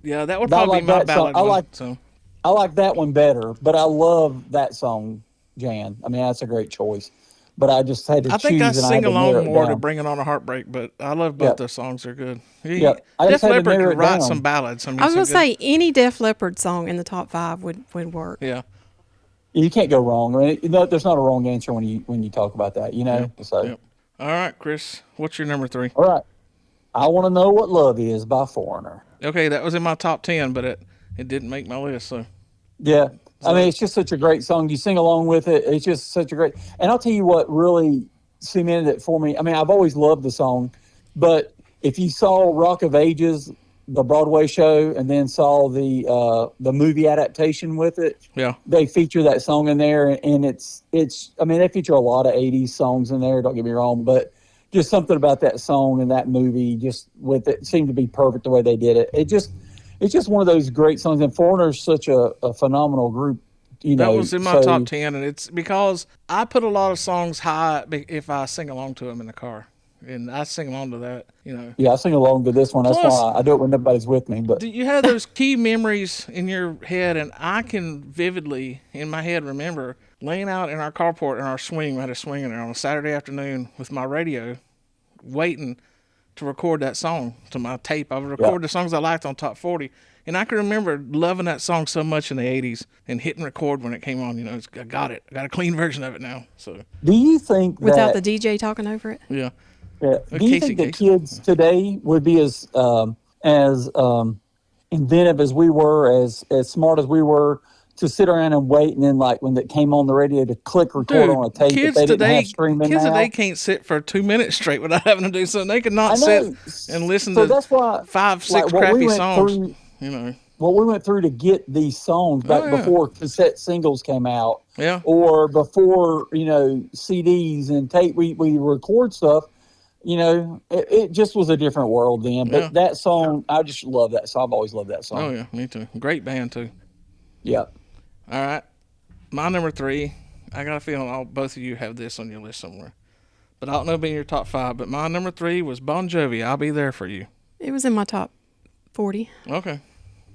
B: Yeah, that would
D: But I
B: probably
D: like
B: be my
D: that song.
B: ballad
D: I
B: one.
D: like-
B: So
D: I like that one better. But I love that song, Jan. I mean, that's a great choice. But I just had to
B: I
D: choose.
B: think I
D: and had
B: sing
D: to narrow
B: along
D: it
B: more to
D: down.
B: Bringing On a Heartbreak, but I love both
D: Yep.
B: those songs. They're good.
D: Yep. I
B: Def
D: just had to
B: Leppard
D: narrow
B: could
D: it
B: write
D: down.
B: some ballads. I mean,
C: I was
B: some
C: going to
B: good-
C: say any Def Leppard song in the top 5 would work.
B: Yeah.
D: You can't go wrong. I mean, there's not a wrong answer when you talk about that. You know. So,
B: Yep. All right, Chris, what's your number 3?
D: all right. I Want to Know What Love Is by Foreigner.
B: Okay, that was in my top 10, but it didn't make my list. So
D: Yeah. I mean, it's just such a great song. You sing along with it. It's just such a great. And I'll tell you what really cemented it for me. I mean, I've always loved the song, but if you saw Rock of Ages, the Broadway show, and then saw the movie adaptation with it,
B: yeah,
D: they feature that song in there, and it's. I mean, they feature a lot of '80s songs in there. Don't get me wrong, but just something about that song and that movie, just with it, seemed to be perfect the way they did it. It's just one of those great songs. And Foreigner's such a phenomenal group. You know,
B: that was in my
D: so-
B: top 10, and it's because I put a lot of songs high if I sing along to them in the car, and I sing along to that. You know,
D: Yeah, I sing along to this one. That's
B: Plus-
D: why I do it when nobody's with me. But
B: you have those key memories in your head, and I can vividly in my head remember laying out in our carport in our swing. We had a swing in there on a Saturday afternoon with my radio, waiting to record that song to my tape. I would record the songs I liked on Top 40, and I can remember loving that song so much in the 80s and hitting record when it came on. You know, I got it. I got a clean version of it now. So
D: do you think
C: Without
D: that,
C: the DJ talking over it?
B: yeah,
D: do you
B: Casey
D: think that
B: Kasem.
D: kids today would be as inventive as we were, as smart as we were, to sit around and wait, and then like when it came on the radio to click record
B: dude,
D: on a tape, if
B: kids
D: they didn't
B: today,
D: have streaming
B: kids
D: now?
B: today can't sit for 2 minutes straight without having to do something. They could not
D: I
B: sit
D: know.
B: and listen
D: So
B: to
D: that's why
B: 5, 6
D: like, what we
B: crappy
D: went
B: songs.
D: through-
B: You know,
D: what we went through to get these songs back
B: Oh, yeah.
D: before cassette singles came out,
B: yeah.
D: or before CDs and tape, we record stuff. It just was a different world then. But
B: Yeah.
D: that song, I just love that song. I've always loved that song.
B: Oh yeah, me too. Great band too.
D: Yeah.
B: All right, my number 3. I got a feeling both of you have this on your list somewhere, but I don't know if it's in your top 5. But my number 3 was Bon Jovi. I'll Be There for You.
C: It was in my top 40.
B: Okay,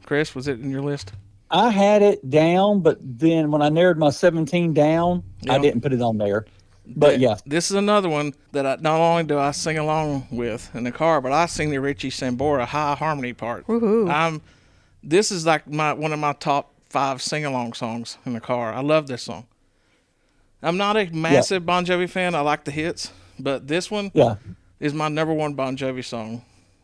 B: Chris, was it in your list?
D: I had it down, but then when I narrowed my 17 down, I
B: Yeah.
D: didn't put it on there. But yeah,
B: This is another one that not only do I sing along with in the car, but I sing the Richie Sambora high harmony part.
C: Woohoo.
B: This is like one of my top 5 sing along songs in the car. I love this song. I'm not a massive Bon Jovi fan. I like the hits, but this one
D: yeah.
B: is my number 1 Bon Jovi song.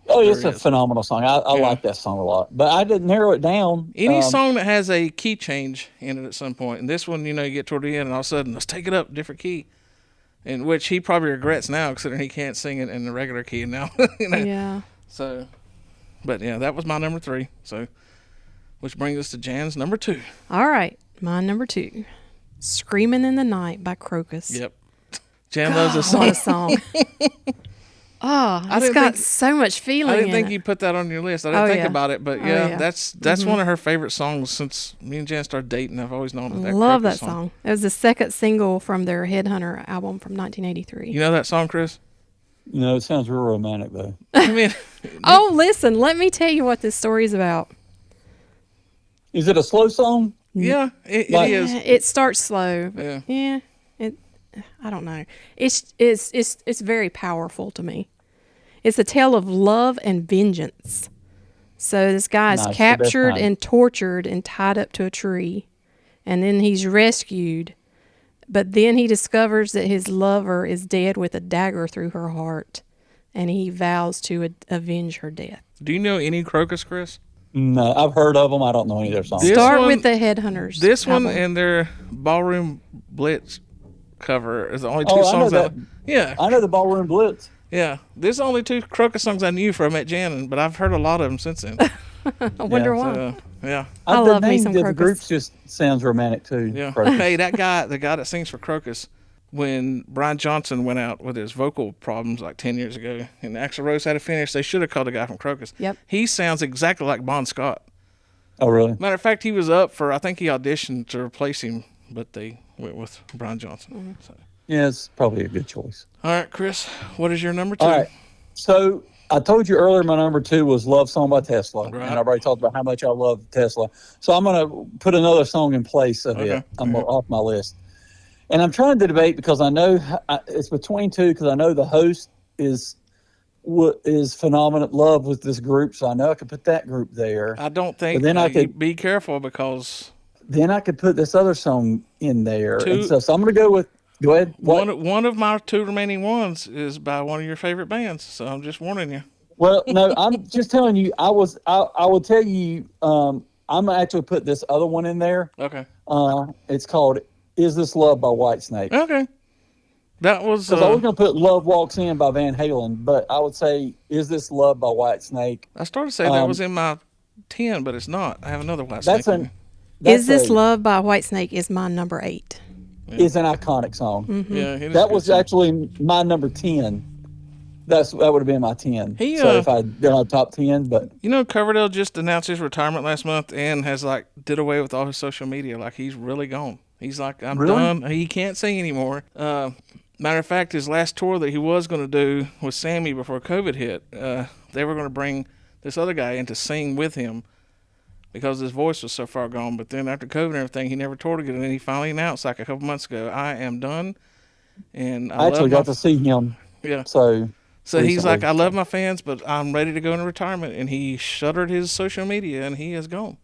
D: Oh, it's
B: There
D: a
B: it is.
D: phenomenal song. I
B: Yeah.
D: like that song a lot. But I didn't narrow it down.
B: Any song that has a key change in it at some point, and this one, you get toward the end, and all of a sudden, let's take it up, different key, in which he probably regrets now, considering he can't sing it in the regular key now.
C: Yeah.
B: So, but yeah, that was my number 3. So, which brings us to Jan's number 2.
C: All right. My number 2. Screaming in the Night by Crocus.
B: Yep. Jan loves this
C: What
B: song.
C: a song. Oh, it's
B: didn't
C: got
B: think-
C: so much feeling
B: I didn't
C: in
B: think
C: it.
B: you put that on your list. I didn't
C: Oh,
B: think
C: yeah.
B: about it, but
C: Oh,
B: yeah,
C: yeah.
B: that's one of her favorite songs since me and Jan started dating. I've always known that.
C: Love
B: Crocus
C: that song. It was the second single from their Headhunter album from 1983.
B: You know that song, Chris?
D: It sounds real romantic though.
B: I mean,
C: Oh, listen, let me tell you what this story is about.
D: Is it a slow song?
B: yeah, it
D: Like-
B: is.
C: It starts slow, but
B: Yeah.
C: yeah, I don't know. It's very powerful to me. It's a tale of love and vengeance. So this guy is
D: Nice, the best
C: captured
D: kind.
C: and tortured and tied up to a tree, and then he's rescued But then he discovers that his lover is dead with a dagger through her heart, and he vows to avenge her death.
B: Do you know any Crocus, Chris?
D: No, I've heard of them. I don't know any of their songs.
B: This
C: Start
B: one-
C: with the Headhunters.
B: This one
C: album.
B: and their Ballroom Blitz cover is the only two
D: Oh, I know
B: songs
D: that.
B: Yeah,
D: I know the Ballroom Blitz.
B: yeah. This is the only two Crocus songs I knew from at Jannon, but I've heard a lot of them since then.
C: I wonder
D: Yeah,
C: why.
B: So, yeah,
C: I
D: The
C: love me
D: name
C: some
D: of the
C: Crocus.
D: group just sounds romantic too.
B: yeah.
D: Crocus.
B: Hey, the guy that sings for Crocus, when Brian Johnson went out with his vocal problems like 10 years ago, and Axl Rose had to finish, they should have called a guy from Crocus.
C: Yep.
B: He sounds exactly like Bon Scott.
D: Oh, really?
B: Matter of fact, he was up for, I think he auditioned to replace him, but they went with Brian Johnson.
C: Mm-hmm.
B: So.
D: Yeah, it's probably a good choice.
B: All right, Chris, what is your number 2?
D: All right. So I told you earlier my number 2 was Love Song by Tesla.
B: Right.
D: And I've already talked about how much I love Tesla. So I'm going to put another song in place of
B: Okay.
D: it. I'm off my list. And I'm trying to debate because I know it's between two because I know the host is phenomenal love with this group. So I know I could put that group there.
B: I don't think.
D: But then I
B: you
D: could-
B: be careful because
D: Then I could put this other song in there.
B: Two-
D: And so I'm going to go with, go ahead. What?
B: one of my 2 remaining ones is by one of your favorite bands. So I'm just warning you.
D: Well, no, I'm just telling you. I will tell you. I'm actually put this other one in there.
B: Okay.
D: It's called "Is This Love" by Whitesnake.
B: Okay. That was.
D: Because I was going to put "Love Walks In" by Van Halen, but I would say "Is This Love" by Whitesnake.
B: I started to say that was in my 10, but it's not. I have another White
D: That's
B: Snake.
D: an
B: in
C: Is This Love by Whitesnake is my number 8.
D: is an iconic song.
C: Mm-hmm.
B: there. Yeah, it is a
D: That
B: good
D: was
B: song.
D: actually my number 10. That would have been my 10.
B: He,
D: so if I did my top 10, but
B: You know, Coverdale just announced his retirement last month and has did away with all his social media. Like he's really gone. He's like, I'm
D: Really?
B: done. He can't sing anymore. Matter of fact, his last tour that he was going to do with Sammy before COVID hit, they were going to bring this other guy in to sing with him because his voice was so far gone. But then after COVID and everything, he never toured again. And then he finally announced like a couple months ago, I am done. And
D: I actually got to see him.
B: Yeah.
D: So
B: He's
D: recently.
B: like, I love my fans, but I'm ready to go into retirement. And he shuttered his social media and he is gone.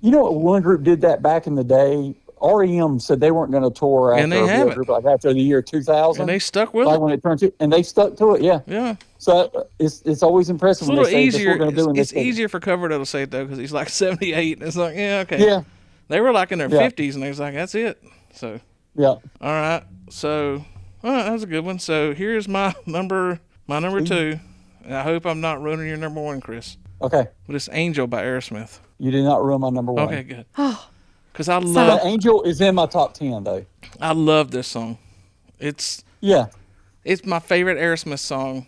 D: You know what? One group did that back in the day. REM said they weren't going to tour after
B: And they
D: a real
B: haven't.
D: group like after the year 2000.
B: And they stuck with
D: like
B: it.
D: when it turned to, and they stuck to it. Yeah.
B: Yeah.
D: So it's always impressive
B: It's a
D: when
B: little
D: they say this is
B: easier.
D: what we're going to do in
B: It's
D: this thing.
B: easier for Coverdale to say it though, because he's like 78, and it's like, yeah, okay.
D: Yeah.
B: They were like in their
D: Yeah.
B: 50s, and they was like, that's it. So,
D: Yeah.
B: all right. So, that was a good one. So here's my number 2, and I hope I'm not ruining your number 1, Chris.
D: Okay.
B: But it's Angel by Aerosmith.
D: You did not ruin my number 1.
B: Okay, good.
C: Oh,
B: Because I
D: But
B: love
D: Angel is in my top 10 though.
B: this song. It's
D: Yeah.
B: my favorite Aerosmith song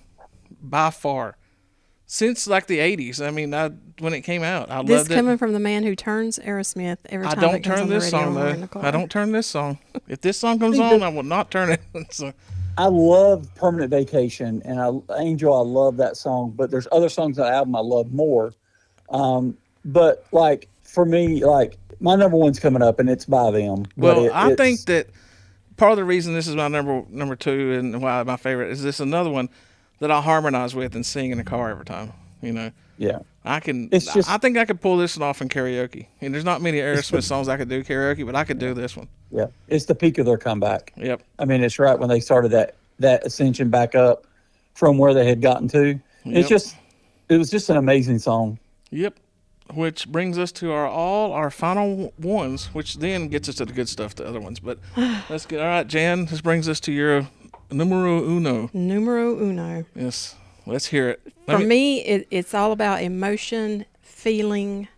B: by far. Since like the 80s. I mean, when it came out, I
C: this
B: loved it.
C: coming from the man who turns Aerosmith every
B: I
C: time
B: don't
C: it goes
B: turn
C: on the
B: this
C: radio
B: song
C: or in the
B: though.
C: car.
B: I don't turn this song. If this song comes on, I will not turn it. So,
D: I love Permanent Vacation and Angel. I love that song, but there's other songs on the album I love more. But like for me, like my number 1's coming up and it's by them. But
B: well, I
D: it's-
B: think that part of the reason this is my number 2 and why my favorite is this another one that I harmonize with and sing in the car every time. You know,
D: yeah.
B: I can.
D: It's just-
B: I think I could pull this one off in karaoke. And there's not many Aerosmith songs I could do karaoke, but I could do this one.
D: Yeah, it's the peak of their comeback.
B: Yep.
D: I mean, it's right when they started that ascension back up from where they had gotten to.
B: Yep.
D: It was just an amazing song.
B: Yep. Which brings us to our final ones, which then gets us to the good stuff, the other ones. But let's get all right, Jan. This brings us to your numero uno.
C: Numero uno.
B: Yes, let's hear it.
C: For me, it's all about emotion, feeling,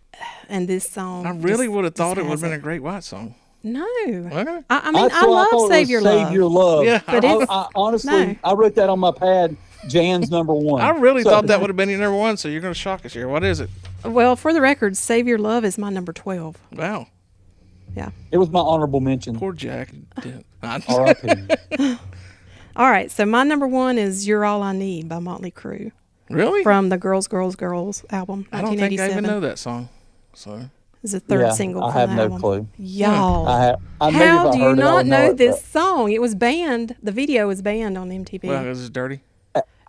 C: and this song.
B: I really
C: just-
B: would have thought
C: just
B: it would have
C: has
B: been a great White song.
C: No.
B: Okay.
C: I mean, I
D: That's why
C: love
D: thought it
C: Save
D: was
C: Your
D: Save
C: Love.
D: Your Love.
B: Yeah.
C: But it's-
D: I honestly,
C: no.
D: I wrote that on my pad. Jan's number 1.
B: I really
D: So-
B: thought that would have been your number 1, so you're going to shock us here. What is it?
C: Well, for the record, Save Your Love is my number 12.
B: Wow.
C: Yeah.
D: It was my honorable mention.
B: Poor Jack.
D: R.I.P.
C: All right. So my number 1 is You're All I Need by Motley Crue
B: Really?
C: from the Girls, Girls, Girls album,
B: I don't think I
C: 1987.
B: even know that song. So
C: It's the third
D: Yeah,
C: single
D: I
C: from
D: have
C: the
D: no
C: album.
D: clue.
C: Y'all.
D: I maybe if
C: How
D: I
C: do you
D: heard it, I
C: not
D: would
C: know
D: it,
C: this
D: but
C: song? It was banned. The video was banned on MTV.
B: well, because it's dirty.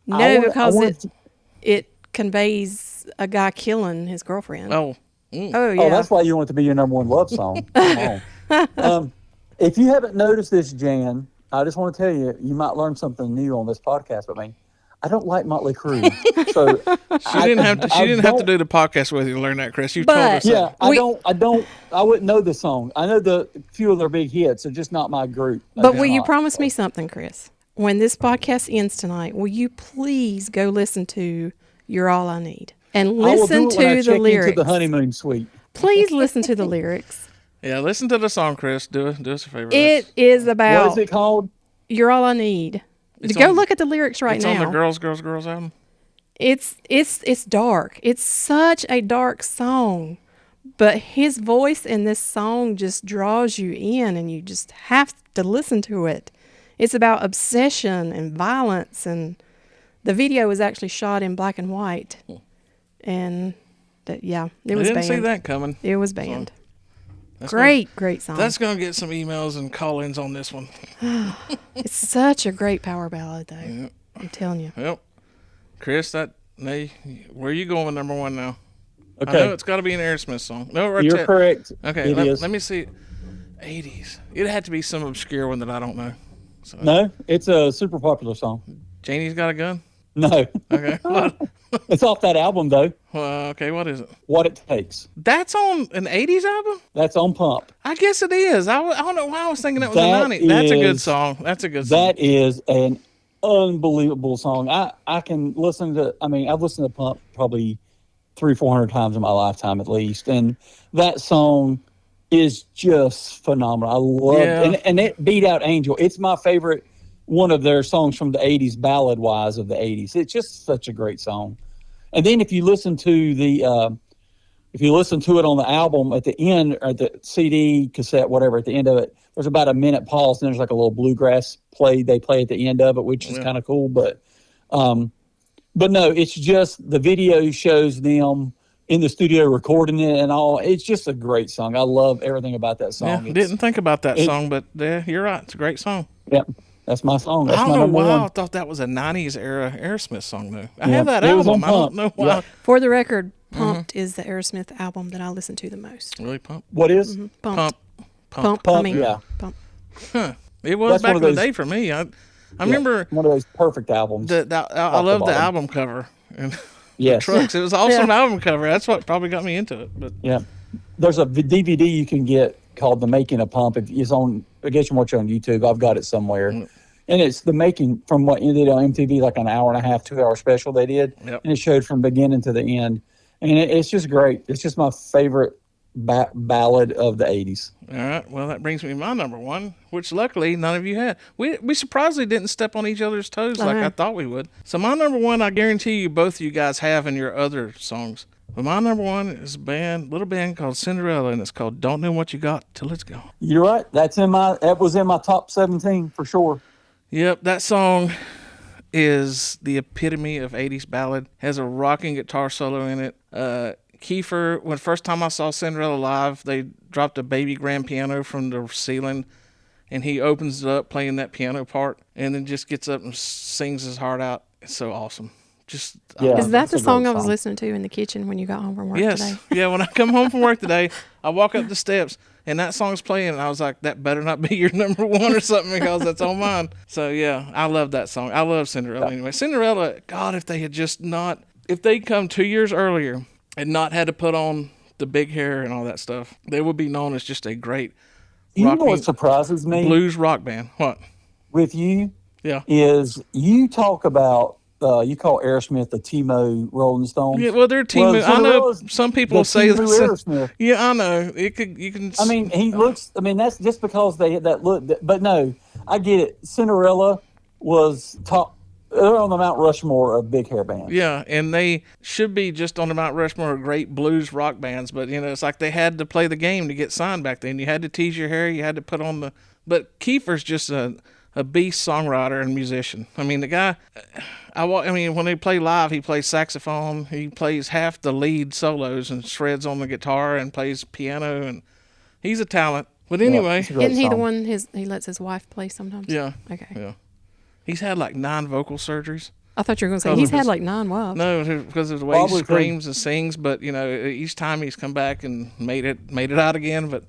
C: no,
D: I
C: because
D: wanted
C: it conveys a guy killing his girlfriend.
B: Oh.
C: Oh, yeah.
D: Oh, that's why you want it to be your number 1 love song. Come on. If you haven't noticed this, Jan, I just want to tell you, you might learn something new on this podcast. But I don't like Motley Crue, so
B: She didn't have to. She didn't have to do the podcast with you to learn that, Chris. You told
C: But-
B: us. that.
D: Yeah,
C: We-
D: I wouldn't know the song. I know the few of their big hits. They're just not my group.
C: But
D: They're
C: will you
D: not.
C: promise me something, Chris? When this podcast ends tonight, will you please go listen to "You're All I Need" and
D: I will do
C: listen
D: it when I
C: to
D: check
C: the lyrics?
D: into the honeymoon suite.
C: Please listen to the lyrics.
B: Yeah, listen to the song, Chris. Do us a favor.
C: It is
D: What
C: about
D: is it called?
C: "You're All I Need."
B: It's
C: Go
B: on-
C: look at the lyrics right
B: It's
C: now.
B: on the Girls album.
C: It's dark. It's such a dark song, but his voice in this song just draws you in, and you just have to listen to it. It's about obsession and violence, and the video was actually shot in black and white, and it
B: I
C: was
B: didn't
C: banned.
B: see that coming.
C: It was banned.
B: That's
C: Great song.
B: That's gonna get some emails and call-ins on this one.
C: It's such a great power ballad, though.
B: Yep.
C: I'm telling you.
B: Yep. Chris, where are you going with number one now? I
D: Okay,
B: know it's got to be an Aerosmith song. No, right
D: you're
B: there.
D: correct.
B: Okay,
D: It
B: let,
D: is.
B: let me see. 80s. It had to be some obscure one that I don't know. So,
D: No, it's a super popular song.
B: Janie's got a gun.
D: No,
B: Okay. what?
D: it's off that album though.
B: Okay. What is it?
D: What It Takes.
B: That's on an 80s album.
D: That's on Pump.
B: I guess it is. I don't know why I was thinking it was
D: That
B: a 90s. That's a good
D: is-
B: song. That's a good song.
D: That is an unbelievable song. I can listen to. I mean, I've listened to Pump probably 300-400 times in my lifetime at least, and that song is just phenomenal. I love
B: Yeah.
D: and it beat out Angel. It's my favorite one of their songs from the 80s, ballad wise of the 80s. It's just such a great song. And then if you listen to it on the album at the end, or the CD, cassette, whatever, at the end of it, there's about a minute pause, and there's like a little bluegrass they play at the end of it, which is kind of cool. But no, it's just the video shows them in the studio recording it and all. It's just a great song. I love everything about that
B: Yeah,
D: song.
B: didn't think about that
D: it-
B: song, but yeah, you're right. It's a great song.
D: Yeah, that's my song. That's
B: I
D: my
B: don't know
D: number
B: why I
D: one.
B: thought that was a 90s era Aerosmith song, though. I
D: Yeah,
B: have that
D: it was
B: album.
D: on
B: I don't
D: Pump.
B: know why.
D: Yeah.
C: For the record, Pumped is the Aerosmith album that I listen to the most.
B: Really pump?
D: What is?
C: Pumped.
B: Pump.
C: I
D: Pump,
C: mean,
D: yeah.
C: Pump.
B: Huh. It was
D: That's
B: back
D: one
B: in
D: of
B: the
D: those-
B: day for me. I remember
D: One of those perfect albums.
B: I
D: the
B: love the
D: bottom.
B: album cover. And
D: Yes.
B: Trucks. It was an awesome album cover. That's what probably got me into it. But
D: Yeah. There's a DVD you can get called The Making of Pump. It's on, I guess you can watch it on YouTube. I've got it somewhere. And it's the making from what you did on MTV, like an hour and a half, 2 hour special they did.
B: Yep.
D: And it showed from beginning to the end. And it's just great. It's just my favorite ballad of the 80s.
B: all right. Well, that brings me to my number one, which luckily none of you had. We surprisingly didn't step on each other's toes like I thought we would. So my number one, I guarantee you both of you guys have in your other songs. But my number one is a little band called Cinderella, and it's called "Don't Know What You Got Till It's Gone."
D: You're right. That was in my top 17 for sure.
B: Yep, that song is the epitome of 80s ballad. Has a rocking guitar solo in it. Kiefer, when first time I saw Cinderella live, they dropped a baby grand piano from the ceiling, and he opens it up playing that piano part, and then just gets up and sings his heart out. It's so awesome. Just
D: Yeah.
C: Is that
D: that's
C: the
D: a great
C: song I was
D: song.
C: listening to in the kitchen when you got home from work
B: yes,
C: today?
B: yeah. When I come home from work today, I walk up the steps and that song's playing, and I was like, that better not be your number one or something, because that's on mine. So yeah, I love that song. I love Cinderella anyway. Cinderella, God, if they'd come 2 years earlier and not had to put on the big hair and all that stuff, they would be known as just a great
D: You know
B: rock
D: what surprises me
B: blues rock band. What?
D: with you
B: Yeah.
D: is you talk about, you call Aerosmith the Timo Rolling Stones.
B: Yeah, well, they're team.
D: Well,
B: I know
D: Cinderella's
B: some people
D: the
B: say
D: Timo
B: that.
D: Aerosmith.
B: Yeah, I know. You can.
D: I mean, he looks. I mean, that's just because they had that look. But no, I get it. Cinderella was top. They're on the Mount Rushmore of big hair bands.
B: Yeah, and they should be just on the Mount Rushmore of great blues rock bands, but it's like they had to play the game to get signed back then. You had to tease your hair, you had to put on the. But Kiefer's just a beast songwriter and musician. I mean, the guy. When they play live, he plays saxophone. He plays half the lead solos and shreds on the guitar and plays piano, and he's a talent. But anyway,
D: it's a great
C: Isn't he the
D: song.
C: one he lets his wife play sometimes?
B: yeah,
C: Okay.
B: yeah. He's had like 9 vocal surgeries.
C: I thought you were going to say
B: Probably
C: he's had
B: just-
C: like 9 wives.
B: No, because of the way
D: Probably
B: he screams and sings. But each time he's come back and made it out again. But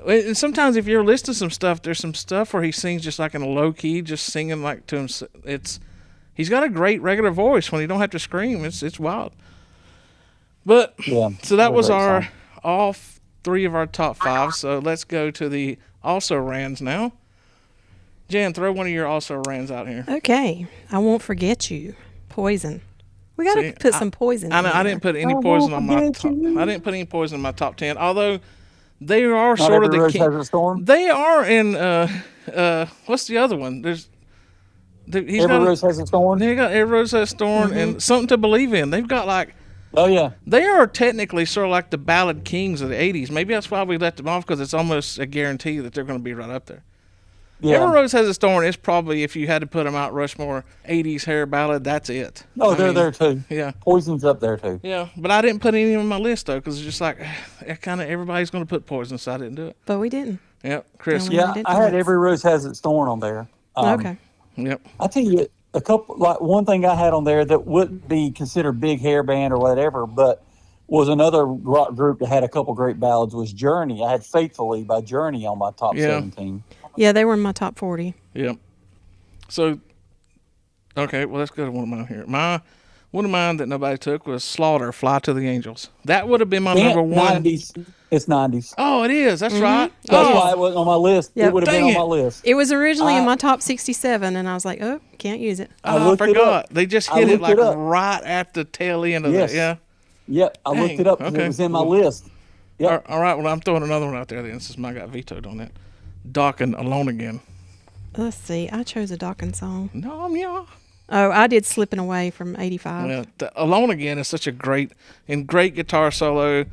B: And sometimes if you're listening to some stuff, there's some stuff where he sings just like in a low key, just singing like to him. He's got a great regular voice when he don't have to scream. It's wild. But
D: Yeah,
B: so that was
D: great
B: our
D: song.
B: all three of our top five. So let's go to the also rans now. Jan, throw one of your also rans out here.
C: Okay. I won't forget you. Poison. We got to
B: See,
C: put some poison in
B: I
C: there.
B: didn't put any
D: I
B: poison
D: won't
B: on my
D: forget
B: top.
D: you.
B: I didn't put any poison in my top 10. Although they are
D: Not
B: sort of
D: every
B: the
D: rose
B: king.
D: has a storm.
B: They are in what's the other one? He's
D: Every
B: got
D: rose has a storm.
B: they got Every Rose Has a Thorn and Something to Believe In. They've got like
D: Oh yeah,
B: they are technically sort of like the ballad kings of the '80s. Maybe that's why we let them off because it's almost a guarantee that they're going to be right up there.
D: yeah.
B: Every Rose Has a Thorn is probably, if you had to put them out Rushmore '80s hair ballad, that's it.
D: Oh,
B: I
D: they're
B: mean,
D: there too.
B: Yeah.
D: Poison's up there too.
B: Yeah, but I didn't put any on my list though, because it's just like kind of everybody's going to put Poison, so I didn't do it.
C: But we didn't.
B: Yep, Chris.
C: No, we
D: Yeah,
C: did
D: I had
C: once.
D: every rose has its thorn on there.
C: Okay.
B: Yep.
D: I tell you, a couple like one thing I had on there that wouldn't be considered big hair band or whatever, but was another rock group that had a couple great ballads was Journey. I had Faithfully by Journey on my top
B: Yeah.
D: 17.
C: Yeah, they were in my top 40.
B: Yep. So, okay, well let's go to one of mine here. One of mine that nobody took was Slaughter, Fly to the Angels. That would have been my number one.
D: 90s. It's 90s.
B: Oh, it is. That's right.
D: That's
B: Oh,
D: why it wasn't on my list.
C: Yep.
D: It would have
B: Dang
D: been
B: it.
D: on my list.
C: It was originally in
D: I-
C: my top 67, and I was like, oh, can't use it.
D: I
B: I
D: looked it
B: forgot.
D: up.
B: They just
D: I
B: hit it
D: looked
B: like
D: it up.
B: right at the tail end of
D: Yes.
B: it. Yeah.
D: Yep, I looked
B: Dang,
D: it up 'cause
B: okay.
D: it was in my list. Yep.
B: All right. Well, I'm throwing another one out there then, since mine got vetoed on that. Dawkins, Alone Again.
C: Let's see. I chose a Dawkins song.
B: No, yeah.
C: Oh, I did Slipping Away from 85.
B: Yeah, Alone Again is such a great guitar solo.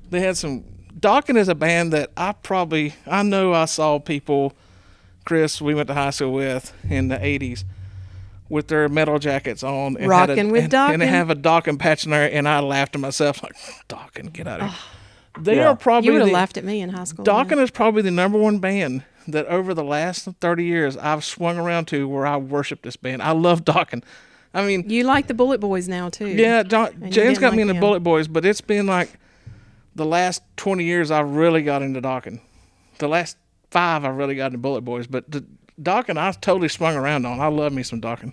B: They had some. Dawkins is a band that I know I saw people, Chris, we went to high school with in the '80s, with their metal jackets on, and
C: Rockin' with
B: and they
C: Dawkins.
B: have a Dawkins patch in there, and I laughed to myself like, Dawkins, get out of here. They
D: Yeah.
B: are probably
C: You would have
B: the,
C: laughed at me in high school.
B: Dawkins is probably the number one band that over the last 30 years I've swung around to where I worship this band. I love Dawkins. I mean,
C: You like the Bullet Boys now, too.
B: yeah,
C: you
B: James
C: didn't
B: got me
C: like
B: into
C: them.
B: Bullet Boys, but it's been like the last 20 years I've really got into Dawkins. The last 5 I've really got into Bullet Boys, but the Dawkins I totally swung around on. I love me some Dawkins.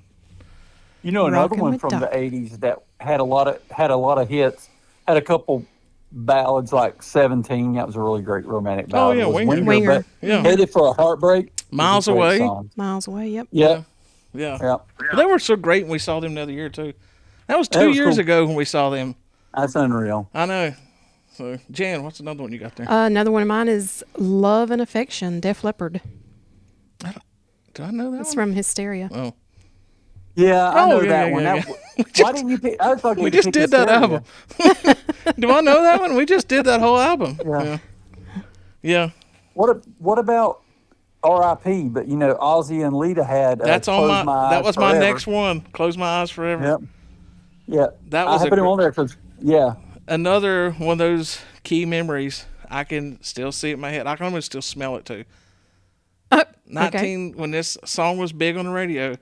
D: You know, another
C: Rockin'
D: one
C: with
D: from
C: Doc.
D: the 80s that had a lot of hits, had a couple ballads like 17. That was a really great romantic ballad.
B: yeah,
D: was
B: Winger.
C: Winger.
D: but
B: Yeah.
D: Headed for a Heartbreak. was a
B: Miles
D: great
B: Away.
D: song.
C: Miles Away, yep.
D: Yeah.
B: Yeah.
D: Yeah.
B: They were so great when we saw them the other year, too. That was 2
D: That was
B: years
D: cool.
B: ago when we saw them.
D: That's unreal.
B: I know. So, Jan, what's another one you got there?
C: Another one of mine is Love and Affection, Def Leppard.
B: Do I know that
C: It's
B: one?
C: from Hysteria.
B: Oh.
D: Yeah, I
B: Oh,
D: know
B: yeah,
D: that
B: yeah,
D: one.
B: yeah,
D: Why didn't you pick? I thought you
B: We
D: would
B: just
D: pick
B: did that
D: Hysteria.
B: album. Do I know that one? We just did that whole album.
D: Yeah.
B: Yeah.
D: What about R.I.P.? But you know, Ozzy and Lita had.
B: That's on
D: Close
B: my.
D: Eyes
B: That was my
D: Forever.
B: next one. Close my eyes forever.
D: Yep. Yeah.
B: That was
D: I
B: a
D: put him
B: gr-
D: on there because
B: Another one of those key memories. I can still see it in my head. I can almost still smell it too. 19 when this song was big on the radio.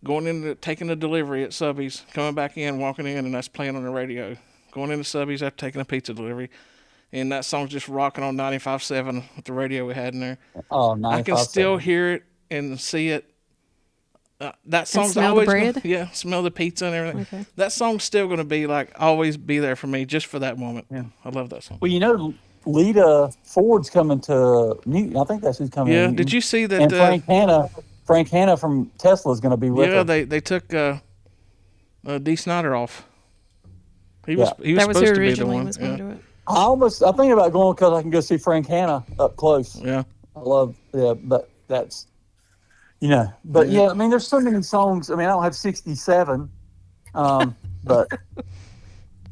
B: Going into taking a delivery at Subby's, coming back in, walking in, and that's playing on the radio. Going into Subby's after taking a pizza delivery, and that song's just rocking on 95.7 with the radio we had in there.
D: oh,
B: I can still hear it and see it. That song's
C: smell the
B: always gonna-
C: bread?
B: yeah, smell the pizza and everything.
C: Okay.
B: That song's still going to be like always be there for me just for that moment.
D: Yeah.
B: I love that song.
D: Well, you know, Lita Ford's coming to Newton. I think that's who's coming.
B: Yeah,
D: to
B: did you see that?
D: And Frank Hanna from Tesla is going to be with
B: Yeah,
D: her.
B: they took D. Snyder off. He was
D: Yeah.
B: he was
C: That was
B: supposed
C: who
B: to be the
C: originally
B: one.
C: was going
B: Yeah.
C: to do it.
D: I'm thinking about going because I can go see Frank Hanna up close.
B: Yeah.
D: I love, but that's, but yeah, I mean, there's so many songs. I mean, I don't have 67, but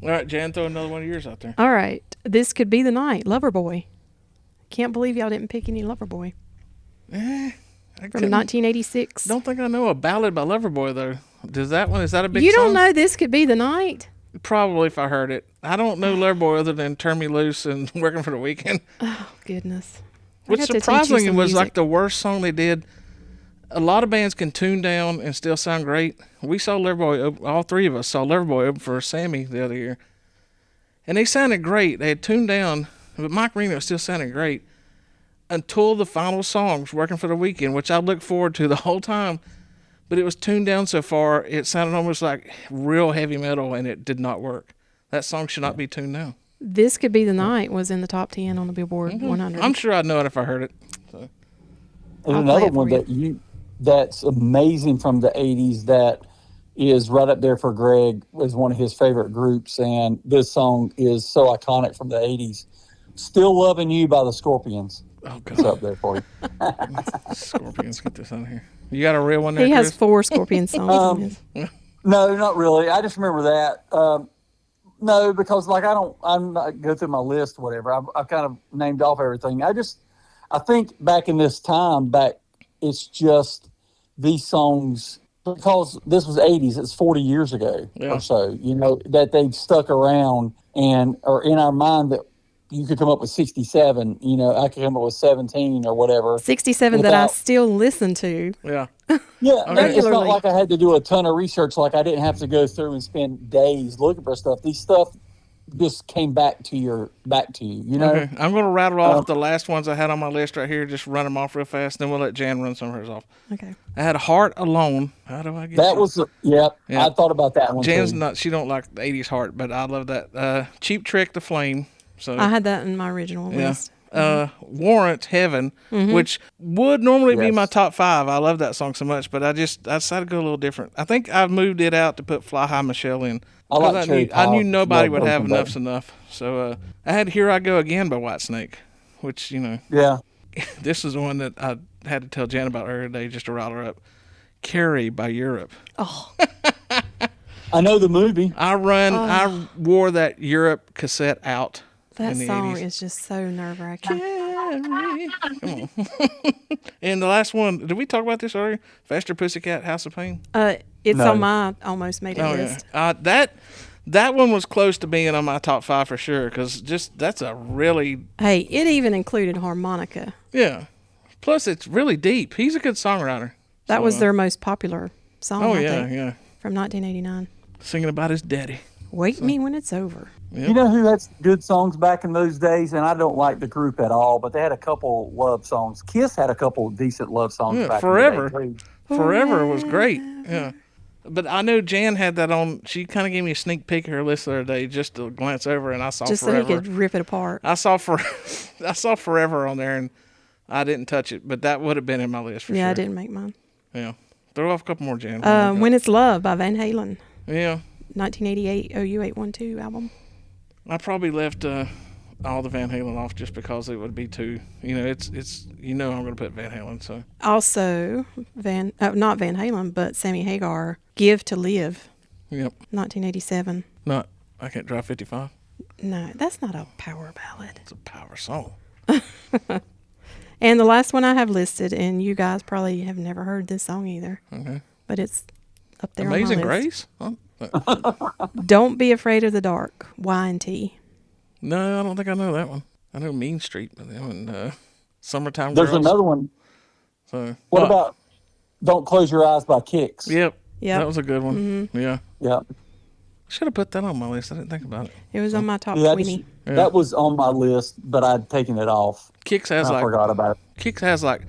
B: All right, Jan, throw another one of yours out there.
C: All right. This Could Be the Night, Loverboy. Can't believe y'all didn't pick any Loverboy.
B: I
C: From
B: couldn't-
C: 1986.
B: Don't think I know a ballad by Loverboy though. Does that one? Is that a big
C: You
B: song?
C: don't know This Could Be the Night?
B: Probably if I heard it. I don't know Loverboy other than Turn Me Loose and Working for the Weekend.
C: Oh, goodness. I
B: Which
C: got to teach you
B: surprisingly
C: some
B: was like
C: music.
B: the worst song they did. A lot of bands can tune down and still sound great. We saw Loverboy, all three of us saw Loverboy open for Sammy the other year. And they sounded great. They had tuned down. but Mike Reno still sounded great until the final songs, Working for the Weekend, which I looked forward to the whole time. But it was tuned down so far, it sounded almost like real heavy metal, and it did not work. That song should not be tuned down.
C: This Could Be the Night was in the top 10 on the Billboard 100.
B: I'm sure I'd know it if I heard it. So.
D: There's
C: I'll play
D: another
C: it for
D: one that's amazing from the 80s that is right up there for Greg as one of his favorite groups, and this song is so iconic from the 80s. Still Loving You by the Scorpions.
B: Oh,
D: It's
B: God.
D: up there for you.
B: Scorpions, get this out of here. You got a real one there,
C: He has
B: Chris?
C: 4 Scorpion songs in his.
D: No, not really. I just remember that. No, because I'm not go through my list or whatever. I've kind of named off everything. I think back in this time, it's just these songs, because this was 80s, it's 40 years ago or so, that they've stuck around and are in our mind that you could come up with 67, I could come up with 17 or whatever.
C: 67 that I still listen to.
B: Yeah.
D: Yeah, it's not
C: Regularly.
D: like I had to do a ton of research. Like I didn't have to go through and spend days looking for stuff. These stuff just came back to you.
B: Okay. I'm going to rattle off the last ones I had on my list right here. Just run them off real fast. Then we'll let Jan run some of hers off.
C: Okay.
B: I had Heart Alone. How do I get
D: That was
B: Yeah.
D: I thought about that one.
B: Jan's
D: too.
B: she don't like the 80s Heart, but I love that. Cheap Trick, The Flame. So
C: I had that in my original list.
B: Warrant, Heaven, which would normally be
D: Yes.
B: my top 5. I love that song so much, but I decided to go a little different. I think I've moved it out to put Fly High Michelle in.
D: I like
B: Because
D: Cherry
B: I knew
D: Pie.
B: nobody
D: Love
B: would have
D: Broken
B: Enough's Enough. So I had Here I Go Again by Whitesnake, which,
D: Yeah.
B: this is the one that I had to tell Jan about earlier today just to rile her up. Carrie by Europe.
C: Oh,
D: I know the movie.
B: I wore that Europe cassette out
C: that
B: in the
C: song
B: 80s.
C: is just so nerve-wracking.
B: Carrie. Come on. And the last one, did we talk about this earlier? Faster Pussycat, House of Pain?
C: It's
D: No.
C: on my almost made it list.
B: Yeah. That one was close to being on my top 5 for sure, because that's a really,
C: Hey, it even included harmonica.
B: yeah. Plus, it's really deep. He's a good songwriter.
C: That
B: So,
C: was their most popular song,
B: Oh,
C: I
B: yeah,
C: think,
B: yeah.
C: from 1989.
B: Singing about his daddy.
C: Wake Me When It's Over.
B: Yep.
D: You know who had good songs back in those days? And I don't like the group at all, but they had a couple love songs. Kiss had a couple decent love songs
B: Yeah,
D: back
B: Forever.
D: in the day, too.
B: Forever was great. Yeah. But I know Jan had that on. She kind of gave me a sneak peek of her list the other day just to glance over, and I saw
C: Just
B: Forever.
C: so he could rip it apart.
B: I saw Forever on there, and I didn't touch it, but that would have been in my list for sure.
C: Yeah, I didn't make mine.
B: Yeah. Throw off a couple more, Jan.
C: When It's Love by Van Halen.
B: Yeah.
C: 1988 OU812 album.
B: I probably left all the Van Halen off just because it would be too, it's I'm going to put Van Halen, so.
C: Also, not Van Halen, but Sammy Hagar, Give to Live,
B: Yep.
C: 1987.
B: Not, I Can't Drive 55.
C: No, that's not a power ballad.
B: It's a power song.
C: And the last one I have listed, and you guys probably have never heard this song either,
B: Okay.
C: but it's up there
B: Amazing
C: on my list.
B: Grace? Huh?
C: Don't Be Afraid of the Dark, Y&T.
B: No, I don't think I know that one. I know Mean Street, but then Summertime
D: There's
B: Girls.
D: another one.
B: So,
D: What about Don't Close Your Eyes by Kicks?
B: Yep.
C: Yep.
B: That was a good one. Yeah.
D: Yeah.
B: Should have put that on my list. I didn't think about it.
C: It was on my top
D: Yeah,
C: 20.
B: Yeah.
D: That was on my list, but I'd taken it off.
B: Kicks has
D: I forgot about it.
B: Kicks has like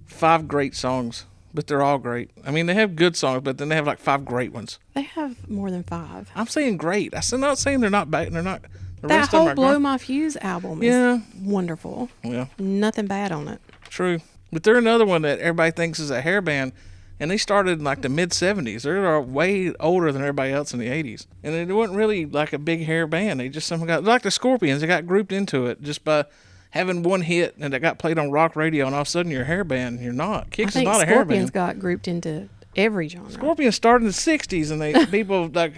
B: 5 great songs, but they're all great. I mean, they have good songs, but then they have like 5 great ones.
C: They have more than 5.
B: I'm saying great. I'm not saying they're not bad. They're not. The
C: That
B: rest of
C: whole
B: them are
C: Blow
B: great.
C: My Fuse album
B: Yeah.
C: is wonderful.
B: Yeah,
C: Nothing bad on it.
B: true. But they're another one that everybody thinks is a hair band, and they started in like the mid 70s. They're way older than everybody else in the 80s, and it wasn't really like a big hair band. They just somehow got like the Scorpions. They got grouped into it just by having one hit, and it got played on rock radio, and all of a sudden you're a hair band. You're not. Kicks
C: I
B: is
C: think
B: not a hair
C: Scorpions
B: band.
C: got grouped into every genre.
B: Scorpions started in the 60s, and they people like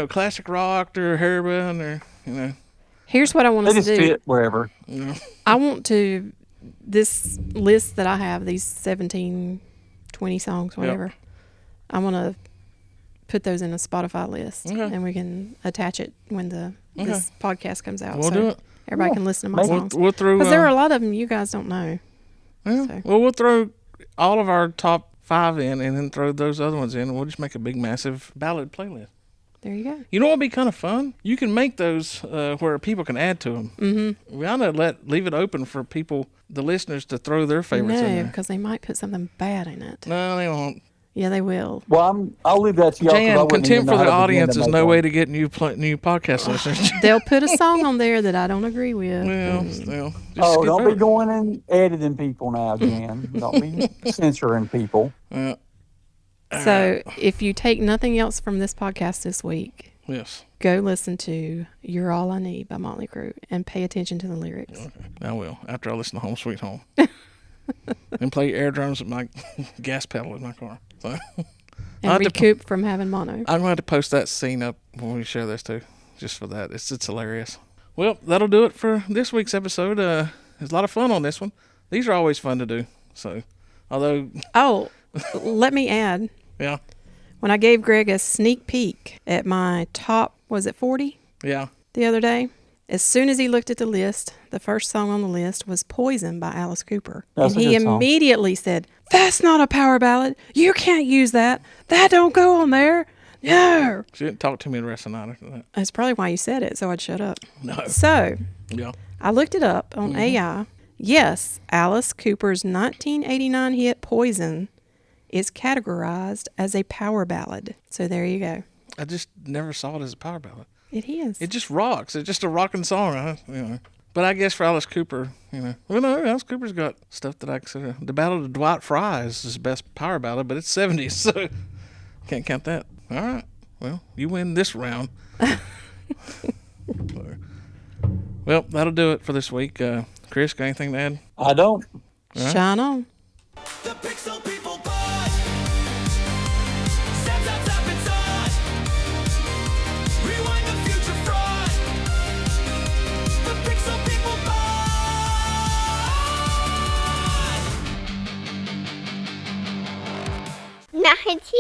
B: classic rock or hair band or
C: Here's what I want
D: They
C: us
D: just
C: to do.
D: fit wherever.
C: I want to, this list that I have, these 17, 20 songs, whatever, I want to put those in a Spotify list,
B: Okay.
C: and we can attach it when this podcast comes out.
B: We'll
C: so
B: do it.
C: everybody can listen to my
D: Maybe.
C: songs.
B: We'll throw.
C: Because there are a lot of them you guys don't know.
B: Yeah.
C: So.
B: Well, we'll throw all of our top 5 in, and then throw those other ones in, and we'll just make a big, massive ballad playlist.
C: There you go.
B: You know what would be kind of fun? You can make those where people can add to them. Mm-hmm. We ought to leave it open for people, the listeners, to throw their favorites in
C: No,
B: there.
C: because they might put something bad in it.
B: No, they won't.
C: Yeah, they will.
D: Well, I'll leave that to y'all. 'Cause I
B: Jan,
D: wouldn't even
B: contempt
D: know
B: for the
D: how to begin
B: audience
D: to
B: is
D: make
B: no
D: one.
B: way to get new podcast listeners.
C: They'll put a song on there that I don't agree with.
B: Well, still. Just
D: Oh,
B: skip
D: don't
B: over
D: be
B: it.
D: going and editing people now, Jan. Don't be censoring people.
B: Yeah.
C: So if you take nothing else from this podcast this week,
B: Yes.
C: go listen to You're All I Need by Motley Crue and pay attention to the lyrics.
B: I will, after I listen to Home Sweet Home. And play air drums with my gas pedal in my car. So
C: And recoup from having mono.
B: I'm going to have to post that scene up when we share this too, just for that. It's hilarious. Well, that'll do it for this week's episode. There's a lot of fun on this one. These are always fun to do. So, although,
C: Oh, let me add.
B: yeah,
C: When I gave Greg a sneak peek at my top, was it 40
B: yeah,
C: the other day? As soon as he looked at the list, the first song on the list was Poison by Alice Cooper.
D: That's
C: and
D: a
C: he
D: good song.
C: immediately said, "That's not a power ballad. You can't use that. That don't go on there. No."
B: she didn't talk to me the rest of the night after that.
C: That's probably why you said it, so I'd shut up.
B: No.
C: So
B: Yeah.
C: I looked it up on AI. Yes, Alice Cooper's 1989 hit Poison is categorized as a power ballad. So there you go.
B: I just never saw it as a power ballad.
C: It is.
B: It just rocks. It's just a rocking song, But I guess for Alice Cooper, well, no, Alice Cooper's got stuff that I consider. The Ballad of Dwight Fry is his best power ballad, but it's 70s, so can't count that. All right. Well, you win this round. Well, that'll do it for this week. Chris, got anything to add?
D: I don't.
C: Shine on.
A: The Pixel People Pod. Steps up, tap inside. Rewind the future fraud. The Pixel People Pod.
E: 那很气。